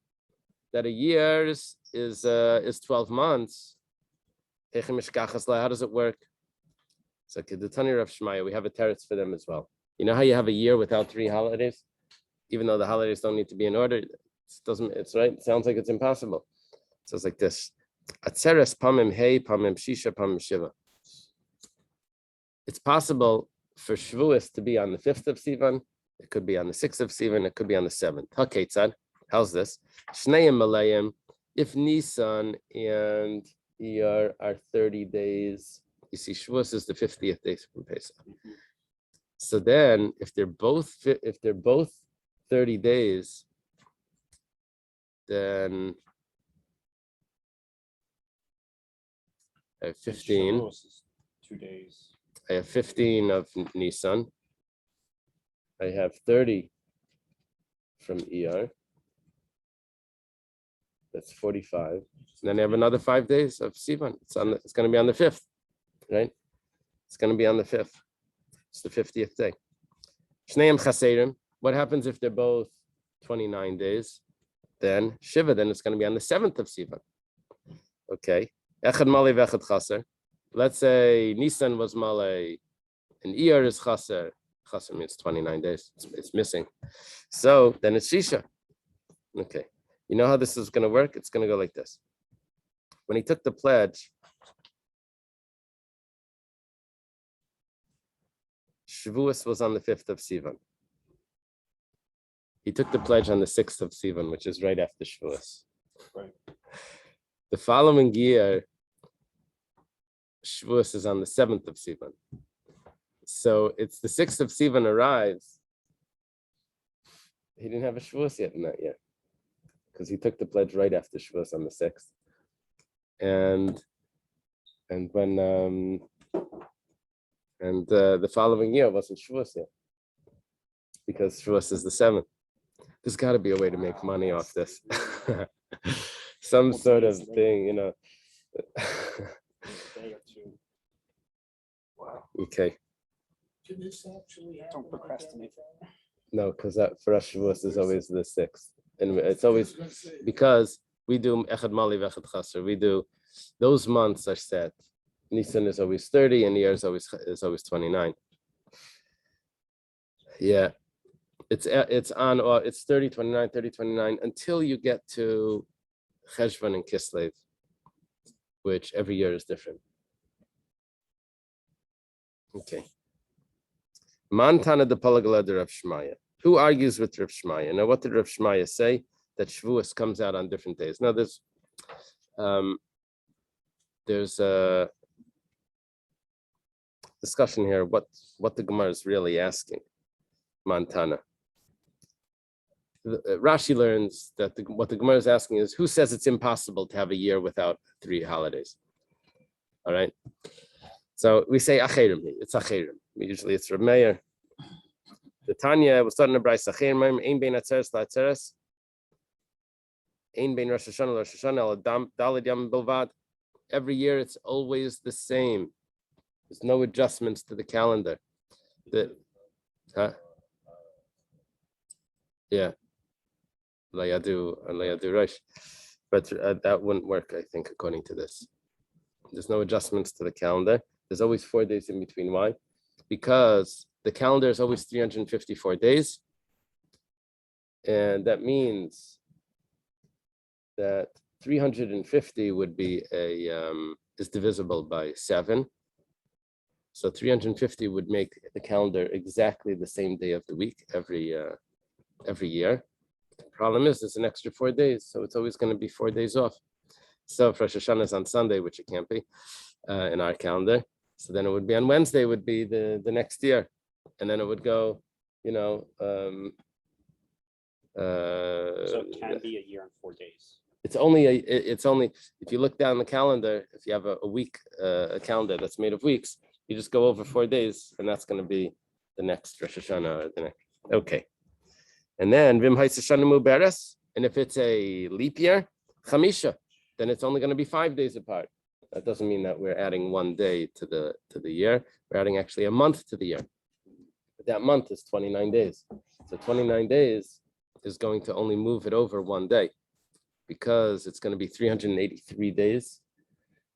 that a year is 12 months. How does it work? So the Tani Rav Shmaya, we have a teretz for them as well. You know how you have a year without 3 holidays? Even though the holidays don't need to be in order, it's right. It sounds like it's impossible. So it's like this. Atzeres pamim hey, pamim shisha, pamim shiva. It's possible for Shavuos to be on the 5th of Sivan. It could be on the 6th of Sivan. It could be on the 7th. Haketzad. How's this? Shneim malayim. If Nisan and Iyar are 30 days, you see, Shavuos is the 50th day from Pesach. So then, if they're both 30 days, then I have 15. Shavuos is 2 days. I have 15 of Nisan. I have 30 from ER. That's 45. And then I have another 5 days of Sivan. It's going to be on the 5th, right? It's going to be on the 5th. It's the 50th day. Shneim Chaserim. What happens if they're both 29 days? Then Shiva, then it's going to be on the 7th of Sivan. Okay. Echad Mali v'echad Chaser. Let's say Nisan was Malay and Iyar is Chaser. Chaser means 29 days. It's missing. So then it's Shisha. Okay. You know how this is going to work? It's going to go like this. When he took the pledge, Shavuos was on the 5th of Sivan. He took the pledge on the 6th of Sivan, which is right after Shavuos. Right. The following year, Shavuos is on the 7th of Sivan. So it's the 6th of Sivan arrives. He didn't have a Shavuos yet in that year because he took the pledge right after Shavuos on the 6th. And when the following year wasn't Shavuos yet because Shavuos is the 7th. There's got to be a way to make money off this. Some sort of thing, you know. Day or 2. Wow. Okay. Can this actually happen? Don't procrastinate. No, because for us Shavuos is always the 6th. And it's always I was gonna say, because we do Echad Mali v'Echad Chaser. We do, those months are set. Nisan is always 30 and Iyar is always 29. Yeah. It's 30, 29, 30, 29 until you get to Cheshvan and Kislev, which every year is different. Okay. Mantana de Palagala de Rav Shmaya. Who argues with Rav Shmaya? Now, what did Rav Shmaya say? That Shavuos comes out on different days. Now, there's a discussion here what the Gemara is really asking. Mantana. Rashi learns that what the Gemara is asking is, who says it's impossible to have a year without 3 holidays? All right. So we say acherim. It's acherim. Usually it's Rav Meir. The Tanya was starting to bryce acherim. Ein bein atzeres la'atzeres. Ein bein Rosh Hashanah Rosh Hashanah daled yam bilvad. Every year it's always the same. There's no adjustments to the calendar. Huh? Yeah. Layadu Rosh. But that wouldn't work, I think, according to this. There's no adjustments to the calendar. There's always 4 days in between. Why? Because the calendar is always 354 days. And that means that 350 would be is divisible by 7. So 350 would make the calendar exactly the same day of the week every year. The problem is there's an extra 4 days, so it's always going to be 4 days off. So if Rosh Hashanah is on Sunday, which it can't be in our calendar, so then it would be on Wednesday, would be the next year, and then it would go, So it can be a year and 4 days. It's only if you look down the calendar, if you have a week a calendar that's made of weeks, you just go over 4 days, and that's going to be the next Rosh Hashanah or the next. Okay, and then Vim Hashanah Muberes, and if it's a leap year, Chamisha, then it's only going to be 5 days apart. That doesn't mean that we're adding 1 day to the year. We're adding actually a month to the year. But that month is 29 days. So 29 days is going to only move it over 1 day, because it's going to be 383 days,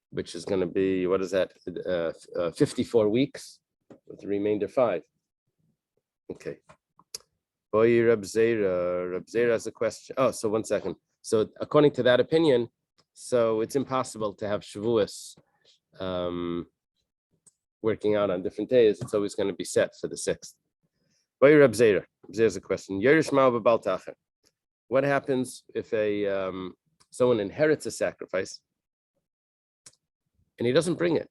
which is going to be, what is that? 54 weeks, with the remainder 5. Okay. Boy, Reb Zera has a question. Oh, so 1 second. So according to that opinion, so it's impossible to have Shavuos working out on different days. It's always going to be set for the 6th. Boy, Reb Zera. Reb Zera's a question. What happens if someone inherits a sacrifice and he doesn't bring it?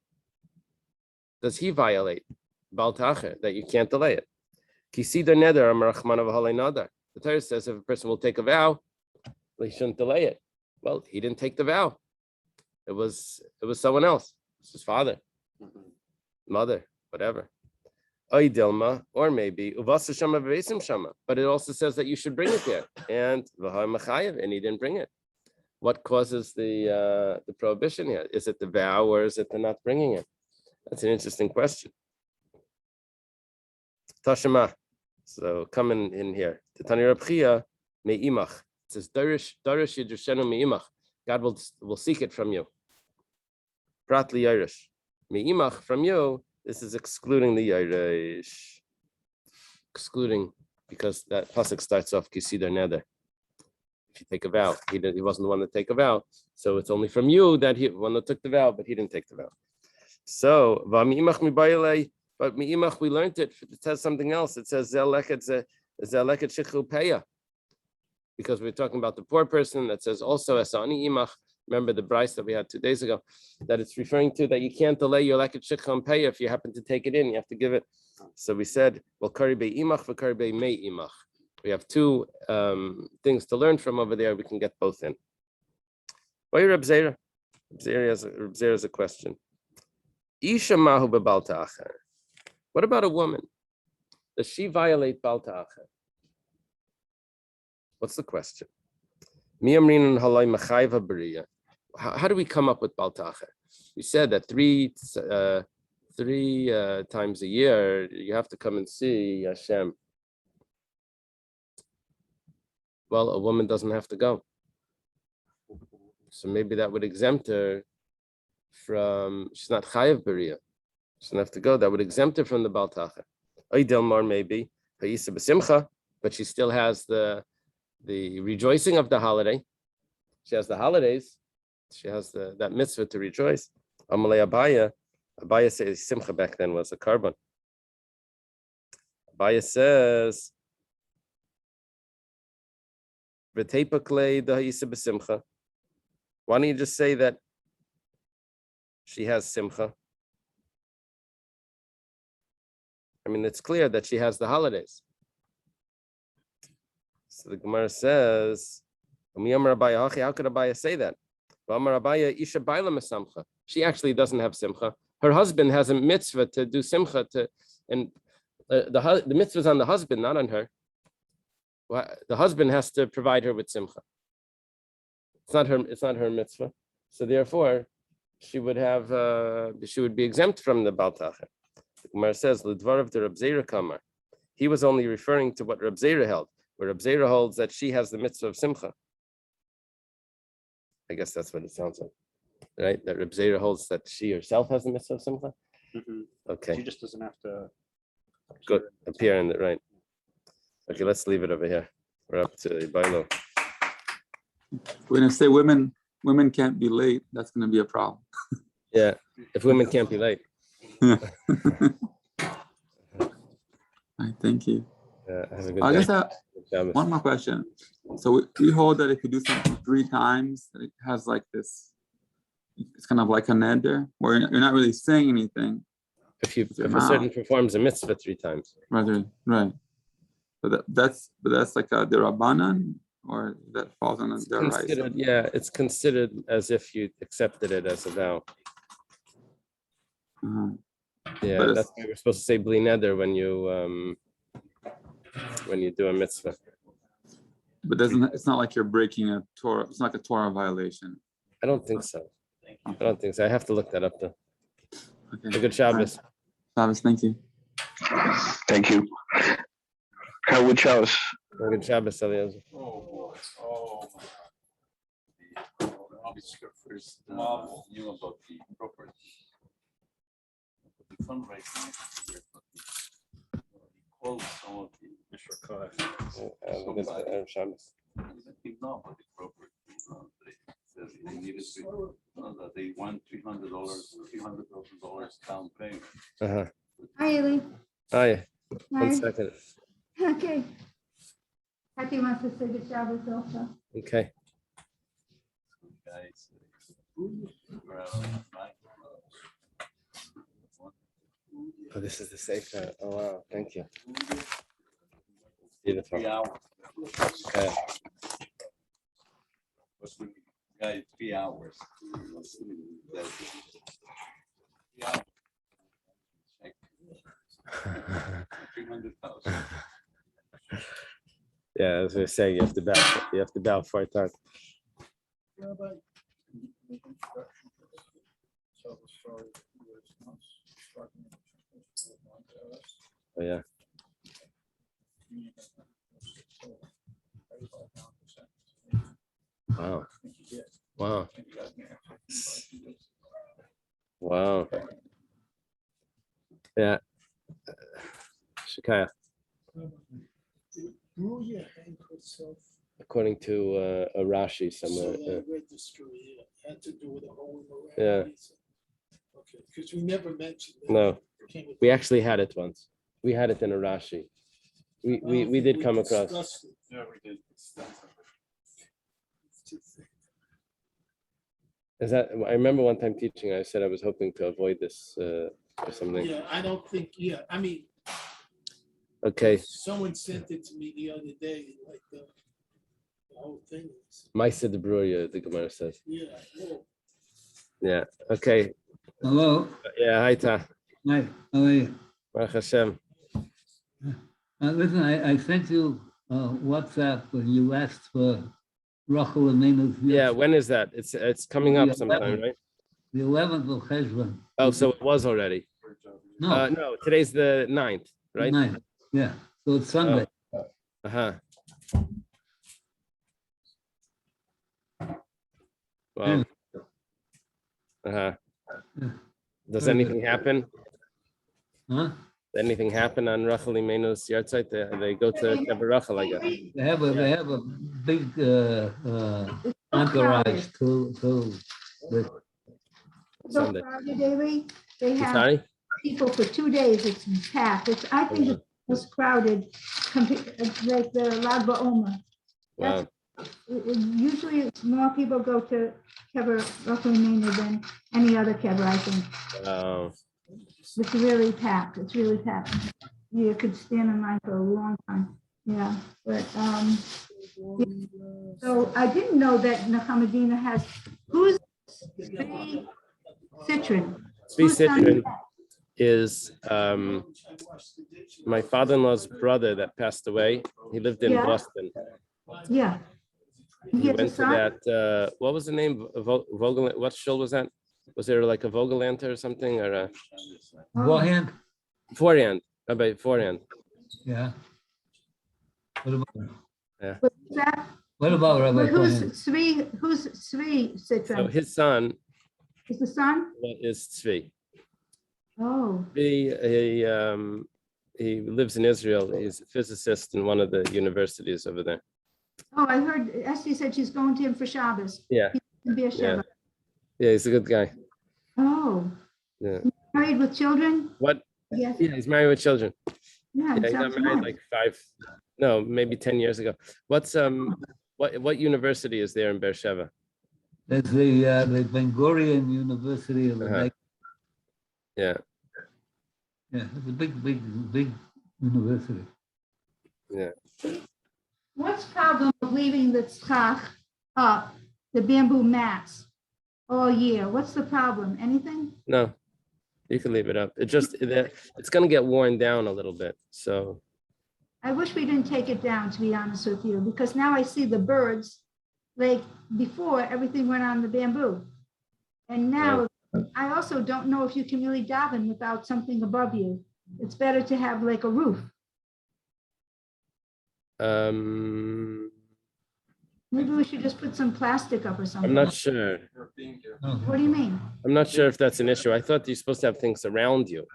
Does he violate Bal Tacher, that you can't delay it? The Torah says if a person will take a vow, he shouldn't delay it. Well, he didn't take the vow. It was someone else. It's his father, mother, whatever. Or maybe, but it also says that you should bring it there, and he didn't bring it. What causes the prohibition here? Is it the vow, or is it the not bringing it? That's an interesting question. Tashema. So coming in here. Titani Reb Chia me'imach. It says Darish Yidrushenu me'imach. God will seek it from you. Prat li Yerush. Me'imach, from you. This is excluding the Yerush. Excluding, because that pasuk starts off Kisidar Neder. If you take a vow, he wasn't the one to take a vow. So it's only from you that he one that took the vow, but he didn't take the vow. So v'mi'imach mibayilei. But mi'imach, we learned it. It says something else. It says zeleket shichu peya, because we're talking about the poor person. That says also esani imach. Remember the bryce that we had 2 days ago, that it's referring to that you can't delay your leket shichu peya if you happen to take it in. You have to give it. So we said, well, kari be imach, v'kari be mei imach. We have 2 things to learn from over there. We can get both in. Why Reb Zera? Reb Zera has a question. Isha mahu bebal ta'acher. What about a woman? Does she violate Bal Ta'acher? What's the question? How do we come up with Bal Ta'acher? We said that three times a year you have to come and see Hashem. Well, a woman doesn't have to go. So maybe that would exempt her from, she's not Chayav B'riyah. She doesn't have to go. That would exempt her from the Bal Tacher. Oidelmar maybe, Hayisa B'simcha, but she still has the rejoicing of the holiday. She has the holidays. She has that mitzvah to rejoice. Amalei Abaya says Simcha back then was a carbon. Abaya says, V'teipa klei da Hayisa B'simcha. Why don't you just say that she has Simcha? I mean, it's clear that she has the holidays. So the Gemara says, how could Abaya say that? She actually doesn't have Simcha. Her husband has a mitzvah to do Simcha, and the mitzvah is on the husband, not on her. The husband has to provide her with Simcha. It's not her mitzvah. So therefore, she would be exempt from the Bal Tacher. The Gemara says, "L'dvarav de Reb Zera kamar." He was only referring to what Reb Zera held, where Reb Zera holds that she has the mitzvah of simcha. I guess that's what it sounds like, right? That Reb Zera holds that she herself has the mitzvah of simcha. Mhm. Okay, She just doesn't have to. good. Appear in it, right? Okay, let's leave it over here. We're up to Bailo. We're gonna say women can't be late. That's gonna be a problem. Yeah, if women can't be late. All right, thank you. Have a good I day. just have Good Shabbos. one more question. So we hold that if you do something 3 times, that it has like this. It's kind of like a neder, where you're not really saying anything. If your a mouth. certain performs a mitzvah 3 times, Rather, right. But that's like a derabanan, or that falls on a deraisa. considered, yeah, it's considered as if you accepted it as a vow. Yeah, But it's- that's why we're supposed to say bli neder when you do a mitzvah. But it's not like you're breaking a Torah. It's not like a Torah violation. I don't think so. I don't think so. I have to look that up though. Okay. A good Shabbos. Shabbos, thank you. Thank you. Have a good Shabbos. A good Shabbos, Eliezer. Oh, my God. The officer first knew about the property. The fundraising. He called some of the Shabbos. let him know about the property. They said they needed to, that they want $300,000 down payment. Uh-huh. Hi, Ely. Hi, Hi. 1 second. Okay. Happy wants to say good Shabbos also. Okay. Guys. Oh, this is the safe. Oh, wow. Thank you. Beautiful. 3 hours. Okay. Was with guy 3 hours. 3 hours. Check. 300,000. Yeah, as we say, you have to bow 4 times. Rabbi, make introduction to this. Tell the story of who is once struggling with Montez. Oh, yeah. Wow. Wow. Wow. Yeah. Shikaya. Bruya hanged herself. According to a Rashi So somewhere. I read the story, had to do with a hole in the Yeah. ground. Okay, because we never mentioned that. No, Came with- we actually had it once. We had it in a Rashi. I don't We think did come across. discussed it. Yeah, we did extensively. Is that? I remember one time teaching. I said I was hoping to avoid this or something. Yeah, I don't think, I mean, Okay. someone sent it to me the other day, like the whole thing is, Maisa de Bruya, the Gemara says. yeah. Well, Yeah. Okay. Hello, Yeah. Hi, Ta. hi, how are you? Baruch Hashem. Listen, I sent you WhatsApp when you asked for Rachel and Nina's. Yeah. When is that? It's coming up Yeah, sometime, right? The 11th of Cheshvan. Oh, so it was already. No, No, today's the 9th, right? 9th, yeah, so it's Sunday. Uh-huh. Wow. Uh-huh. Yeah. Does Very good. anything happen? Huh? Anything happen on Rachel Imenu's yard site? They go to Kever Rachel, I guess. They have a big entourage to the So Sunday. Friday, Daily, they You have sorry? people for 2 days. It's packed. I think it's most crowded, like the Lag BaOmer. Wow. Usually it's more people go to Kever Rachel than any other Kever, I think. Wow. It's really packed. It's really packed. You could stand in line for a long time. Yeah, but so I didn't know that Nachamadina has, who's Tzvi Citron? Tzvi Whose son is Citron that? is my father-in-law's brother that passed away. He lived in Yeah. Boston. Yeah. He He has a went to son? that, what was the name? Vogel, what shul was that? Was there like a Vogelanter or something or a, Oh, Vorhand. Forehand. Rabbi, forehand. Yeah. What about, What's that? what about Rabbi But Cohen? who's Tzvi So Citron? his son Is the son? is Tzvi. Oh, He lives in Israel. He's a physicist in one of the universities over there. oh, I heard Esty said she's going to him for Shabbos. Yeah, He's in Beersheba. yeah, he's a good guy. Oh, Yeah. married with children? What? Yes. Yeah, he's married with children. Yeah, Yeah, it he got sounds married nice. like maybe 10 years ago. What university is there in Beersheba? That's the Ben Gurion University of the Uh-huh. Yeah, Yeah, it's a big university. yeah. What's the problem of leaving the tzchach up, the bamboo mats, all year? What's the problem? Anything? No, you can leave it up. It's going to get worn down a little bit. So I wish we didn't take it down, to be honest with you, because now I see the birds, like before, everything went on the bamboo. And now, I also don't know if you can really daven without something above you. It's better to have like a roof. Maybe we should just put some plastic up or something. I'm not sure. What do you mean? I'm not sure if that's an issue. I thought you're supposed to have things around you.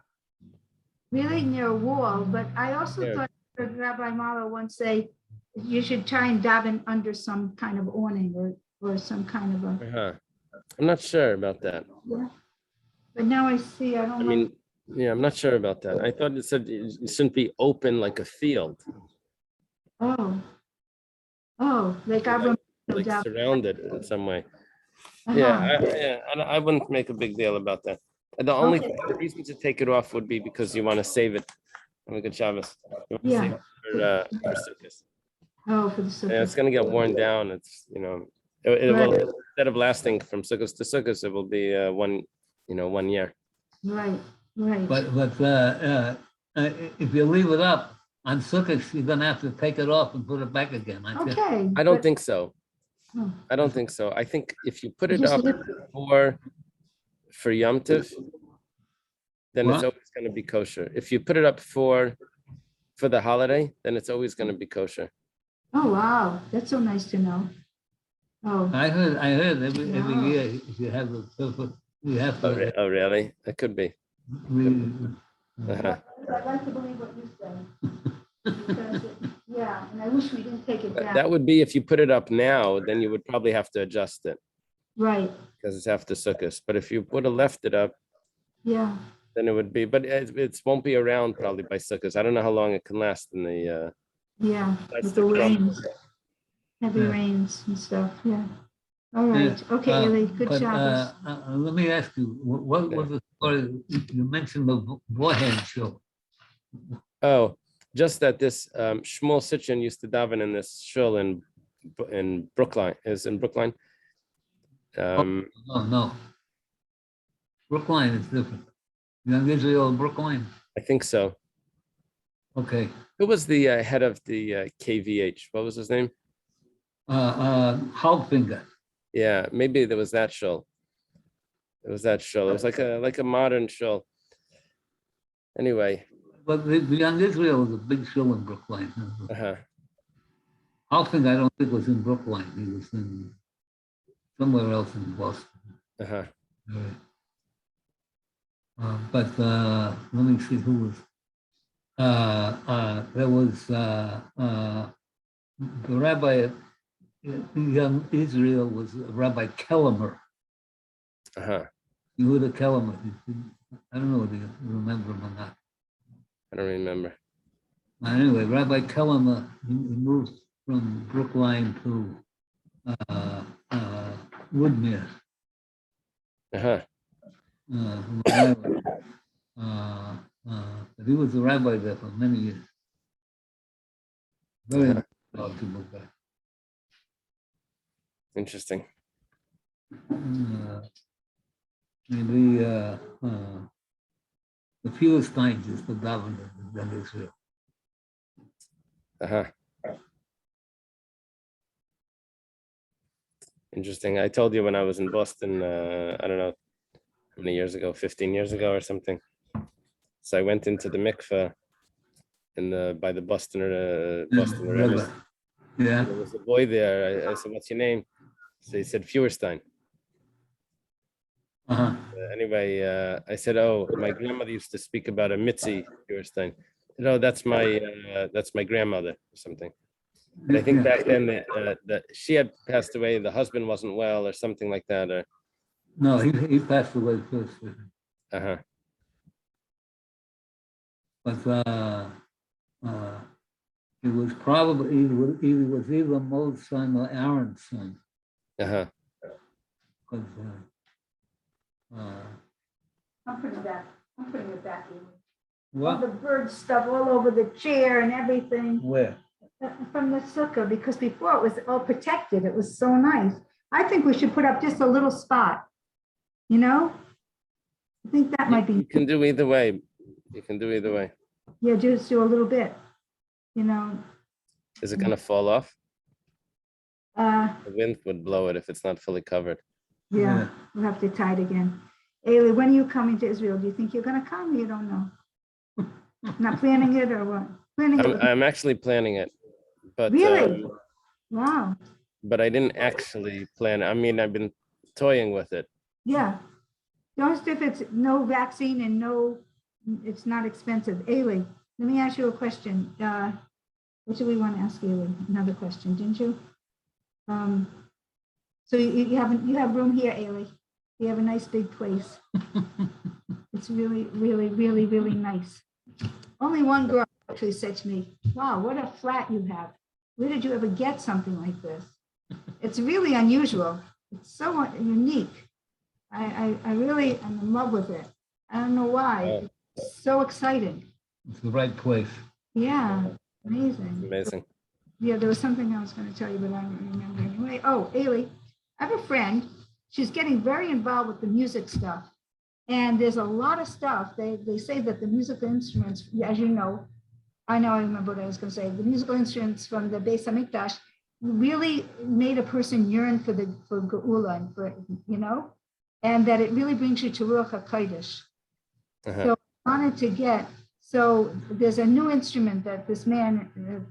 Really near a wall, but I also Yeah. thought I heard Rabbi Mara once say you should try and daven under some kind of awning or some kind of a, Uh-huh. I'm not sure about that. yeah. But now I see, I I don't know. mean, yeah, I'm not sure about that. I thought it said it shouldn't be open like a field, Oh. Oh, like Abram. like daven. surrounded in some way. Uh-huh. I wouldn't make a big deal about that. The only Okay. reason to take it off would be because you want to save it. Have a good Shabbos. You want to Yeah. save it for Sukkot. Oh, for the Yeah, it's sukkah. gonna get worn down. It's it will, Right. instead of lasting from Sukkot to Sukkot, it will be 1 year. Right, right. But if you leave it up on Sukkot, you're gonna have to take it off and put it back again. aren't you? Okay. I don't but- think so. Oh. I don't think so. I think if you put it Just up leave- for Yom Tov, then it's What? always going to be kosher. If you put it up for the holiday, then it's always going to be kosher. Oh, wow, that's so nice to know. Oh, I heard every Wow. year if you have you have to. Oh, really? That could be. Uh-huh. I'd like to believe what you say. Because yeah, and I wish we didn't take it But down. that would be if you put it up now, then you would probably have to adjust it Right, because it's after Sukkot. But if you would have left it up, yeah, then it would be. But it won't be around probably by Sukkot. I don't know how long it can last in the. yeah, That's with the the problem. rains, heavy Yeah. rains and stuff, yeah. All right, okay, Eli, good But, Shabbos. let me ask you, what was the story? You mentioned the Warhead show. Oh, just that this Shmuel Sitchin used to daven in this shul in Brookline. Is in Brookline. No. Brookline is different. Young Israel, Brookline. I think so. Okay. Who was the head of the KVH? What was his name? Halfinger. Yeah, maybe there was that shul. It was that shul. It was like a modern shul. Anyway. But the Young Israel was a big show in Brookline. Uh-huh. Halfinger, I don't think was in Brookline. He was in somewhere else in Boston. Uh-huh. But let me see who was. There was the rabbi in Young Israel was Rabbi Kellemer. Uh-huh. You heard of Kellemer? I don't know whether you remember him or not. I don't remember. Anyway, Rabbi Kellemer, he moved from Brookline to Woodmere. Uh-huh. But he was a rabbi there for many years. Very knowledgeable guy. Interesting. Maybe the Philistines is the governor of Israel. Uh-huh. Interesting. I told you when I was in Boston, I don't know how many years ago, 15 years ago or something. So I went into the mikveh by the Boston Rebbe. Yeah. There was a boy there. I said, "What's your name?" So he said, "Feuerstein." Uh-huh. Anyway, I said, "Oh, my grandmother used to speak about a Mitzi Feuerstein." No, that's my grandmother or something. But I think back then that she had passed away. The husband wasn't well or something like that. Or No, he passed away first. uh-huh. But he was probably either Mo's son or Aaron's son. Uh-huh. 'Cause, I'm putting it back in. All what? the bird stuff all over the chair and everything Where? from the sukkah, because before it was all protected. It was so nice. I think we should put up just a little spot, you know? I think that might You be, can do either way. You can do either way. yeah, just do a little bit, you know? Is it gonna fall off? Uh, The wind would blow it if it's not fully covered. yeah, we'll have to tie it again. Ailey, when are you coming to Israel? Do you think you're gonna come? You don't know. Not planning it or what? Planning it. I'm actually planning it, but Really? Wow. but I didn't actually plan. I mean, I've been toying with it. Yeah. Just if it's no vaccine and no, it's not expensive. Ailey, let me ask you a question. What do we want to ask Ailey? Another question, didn't you? So you have room here, Ailey. You have a nice big place. It's really, really, really, really nice. Only one girl actually said to me, "Wow, what a flat you have. Where did you ever get something like this?" It's really unusual. It's so unique. I really am in love with it. I don't know why. It's so exciting. It's the right place. Yeah, amazing. Amazing. Yeah, there was something I was going to tell you, but I don't remember anyway. Oh, Ailey, I have a friend. She's getting very involved with the music stuff. And there's a lot of stuff. They say that the musical instruments, as you know, I remember what I was going to say. The musical instruments from the Beis Hamikdash really made a person yearn for Geula and for, you know, and that it really brings you to Ruach HaKodesh. Uh-huh. So I wanted to so there's a new instrument that this man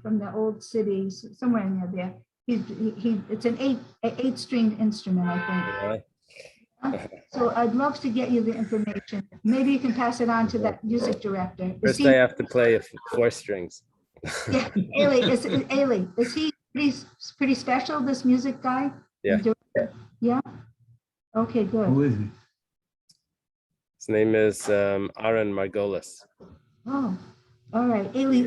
from the old city, somewhere near there, it's an eight-stringed instrument, I think. Really? So I'd love to get you the information. Maybe you can pass it on to that music director. First, I have to play 4 strings. Yeah, Ailey, is he pretty special, this music guy? Yeah. Yeah? Okay, Who good. is he? His name is Aaron Margolis. Oh, all right, Ailey,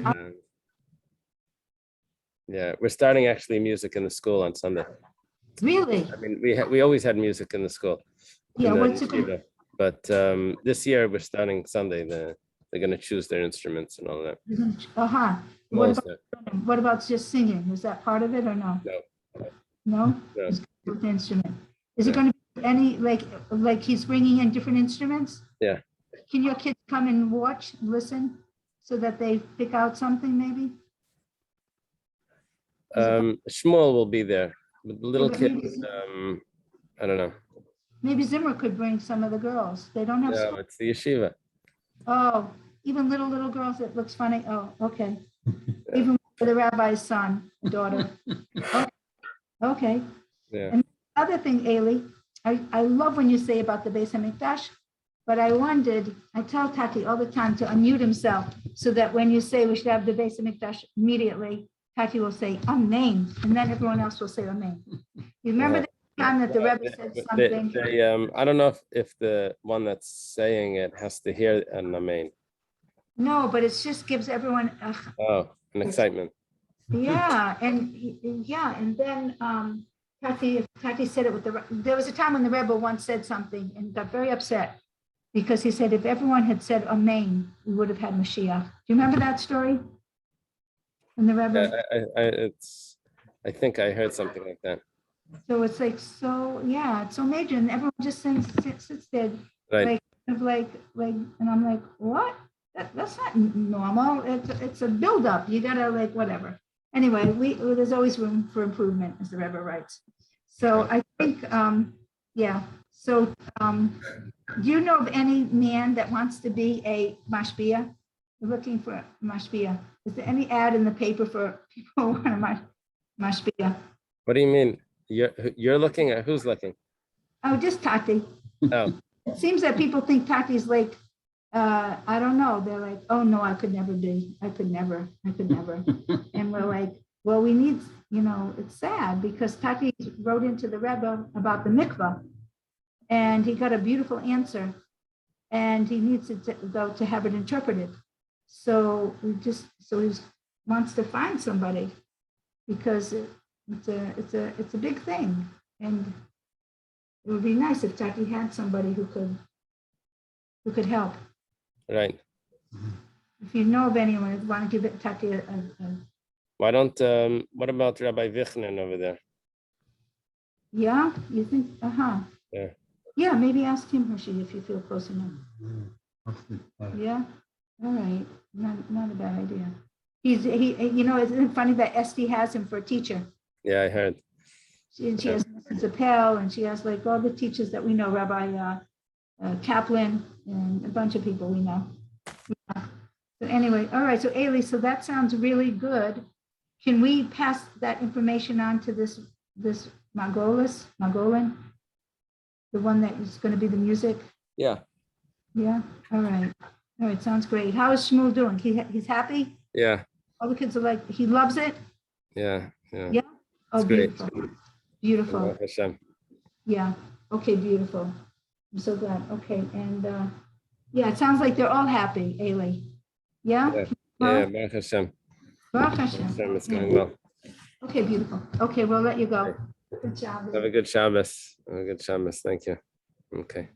Yeah, we're starting actually music in the school on Sunday. really? I mean, we always had music in the school. Yeah, in the what's it gonna- yeshiva. But this year we're starting Sunday. They're going to choose their instruments and all that. Uh-huh. Well, What about just singing? Is that part of it or no? No. No? No. It's with the instrument. Is it Yeah. going to be any, like he's bringing in different instruments? Yeah. Can your kids come and watch, listen, so that they pick out something maybe? Shmuel will be there. But the little but kids, maybe- I don't know. Maybe Zimmer could bring some of the girls. They don't have, No, it's the yeshiva. oh, even little girls, it looks funny. Oh, okay. Even for the rabbi's son, daughter. Okay. Yeah. And other thing, Ailey, I love when you say about the Beis Hamikdash, but I tell Tati all the time to unmute himself so that when you say we should have the Beis Hamikdash immediately, Tati will say Amen, and then everyone else will say Amen. You remember the time that the Rebbe said something? I don't know if the one that's saying it has to hear an amen. No, but it just gives everyone, Oh, an excitement. yeah, and then Tati said it with there was a time when the Rebbe once said something and got very upset because he said if everyone had said Amen, we would have had Mashiach. Do you remember that story? And the Rebbe. I think I heard something like that. So it's like it's so major, and everyone just sits there Right. and I'm like, what? That's not normal. It's a buildup. You gotta whatever. Anyway, there's always room for improvement, as the Rebbe writes. So I think So Do you know of any man that wants to be a mashpia? We're looking for a mashpia. Is there any ad in the paper for people who want a mashpia? What do you mean? You're looking at who's looking? Oh, just Tati. Oh, It seems that people think Tati's like, I don't know. They're like, oh no, I could never be. I could never. And we're like, well, we need, it's sad because Tati wrote into the Rebbe about the mikvah and he got a beautiful answer and he needs it to have it interpreted. So he wants to find somebody because it's a big thing. And it would be nice if Tati had somebody who could help. right. If you know of anyone, who want to give it Tati Why don't, what about Rabbi Vichnan over there? yeah, you think, Yeah. Yeah, maybe ask him, Hershey, if you feel close enough. Yeah, all right, not a bad idea. Isn't it funny that Esty has him for a teacher? Yeah, I heard. She has Mrs. Appel, and she has like all the teachers that we know, Rabbi Kaplan, and a bunch of people we know. Yeah. So anyway, all right, so Ailey, so that sounds really good. Can we pass that information on to this Margolin? The one that is going to be the music? Yeah. Yeah, all right. All right, sounds great. How is Shmuel doing? He's happy? Yeah. All the kids are like, he loves it? Yeah. Yeah? Oh, It's great. beautiful. Beautiful. Baruch Hashem. Yeah, okay, beautiful. I'm so glad. Okay, and yeah, it sounds like they're all happy, Ailey. Yeah? Yeah. Well, Yeah, Baruch Hashem. Baruch Baruch Hashem. Hashem, it's Okay. going well. Okay, beautiful. Okay, we'll let you go. Good job. Have a good Shabbos. Have a good Shabbos. Thank you. Okay.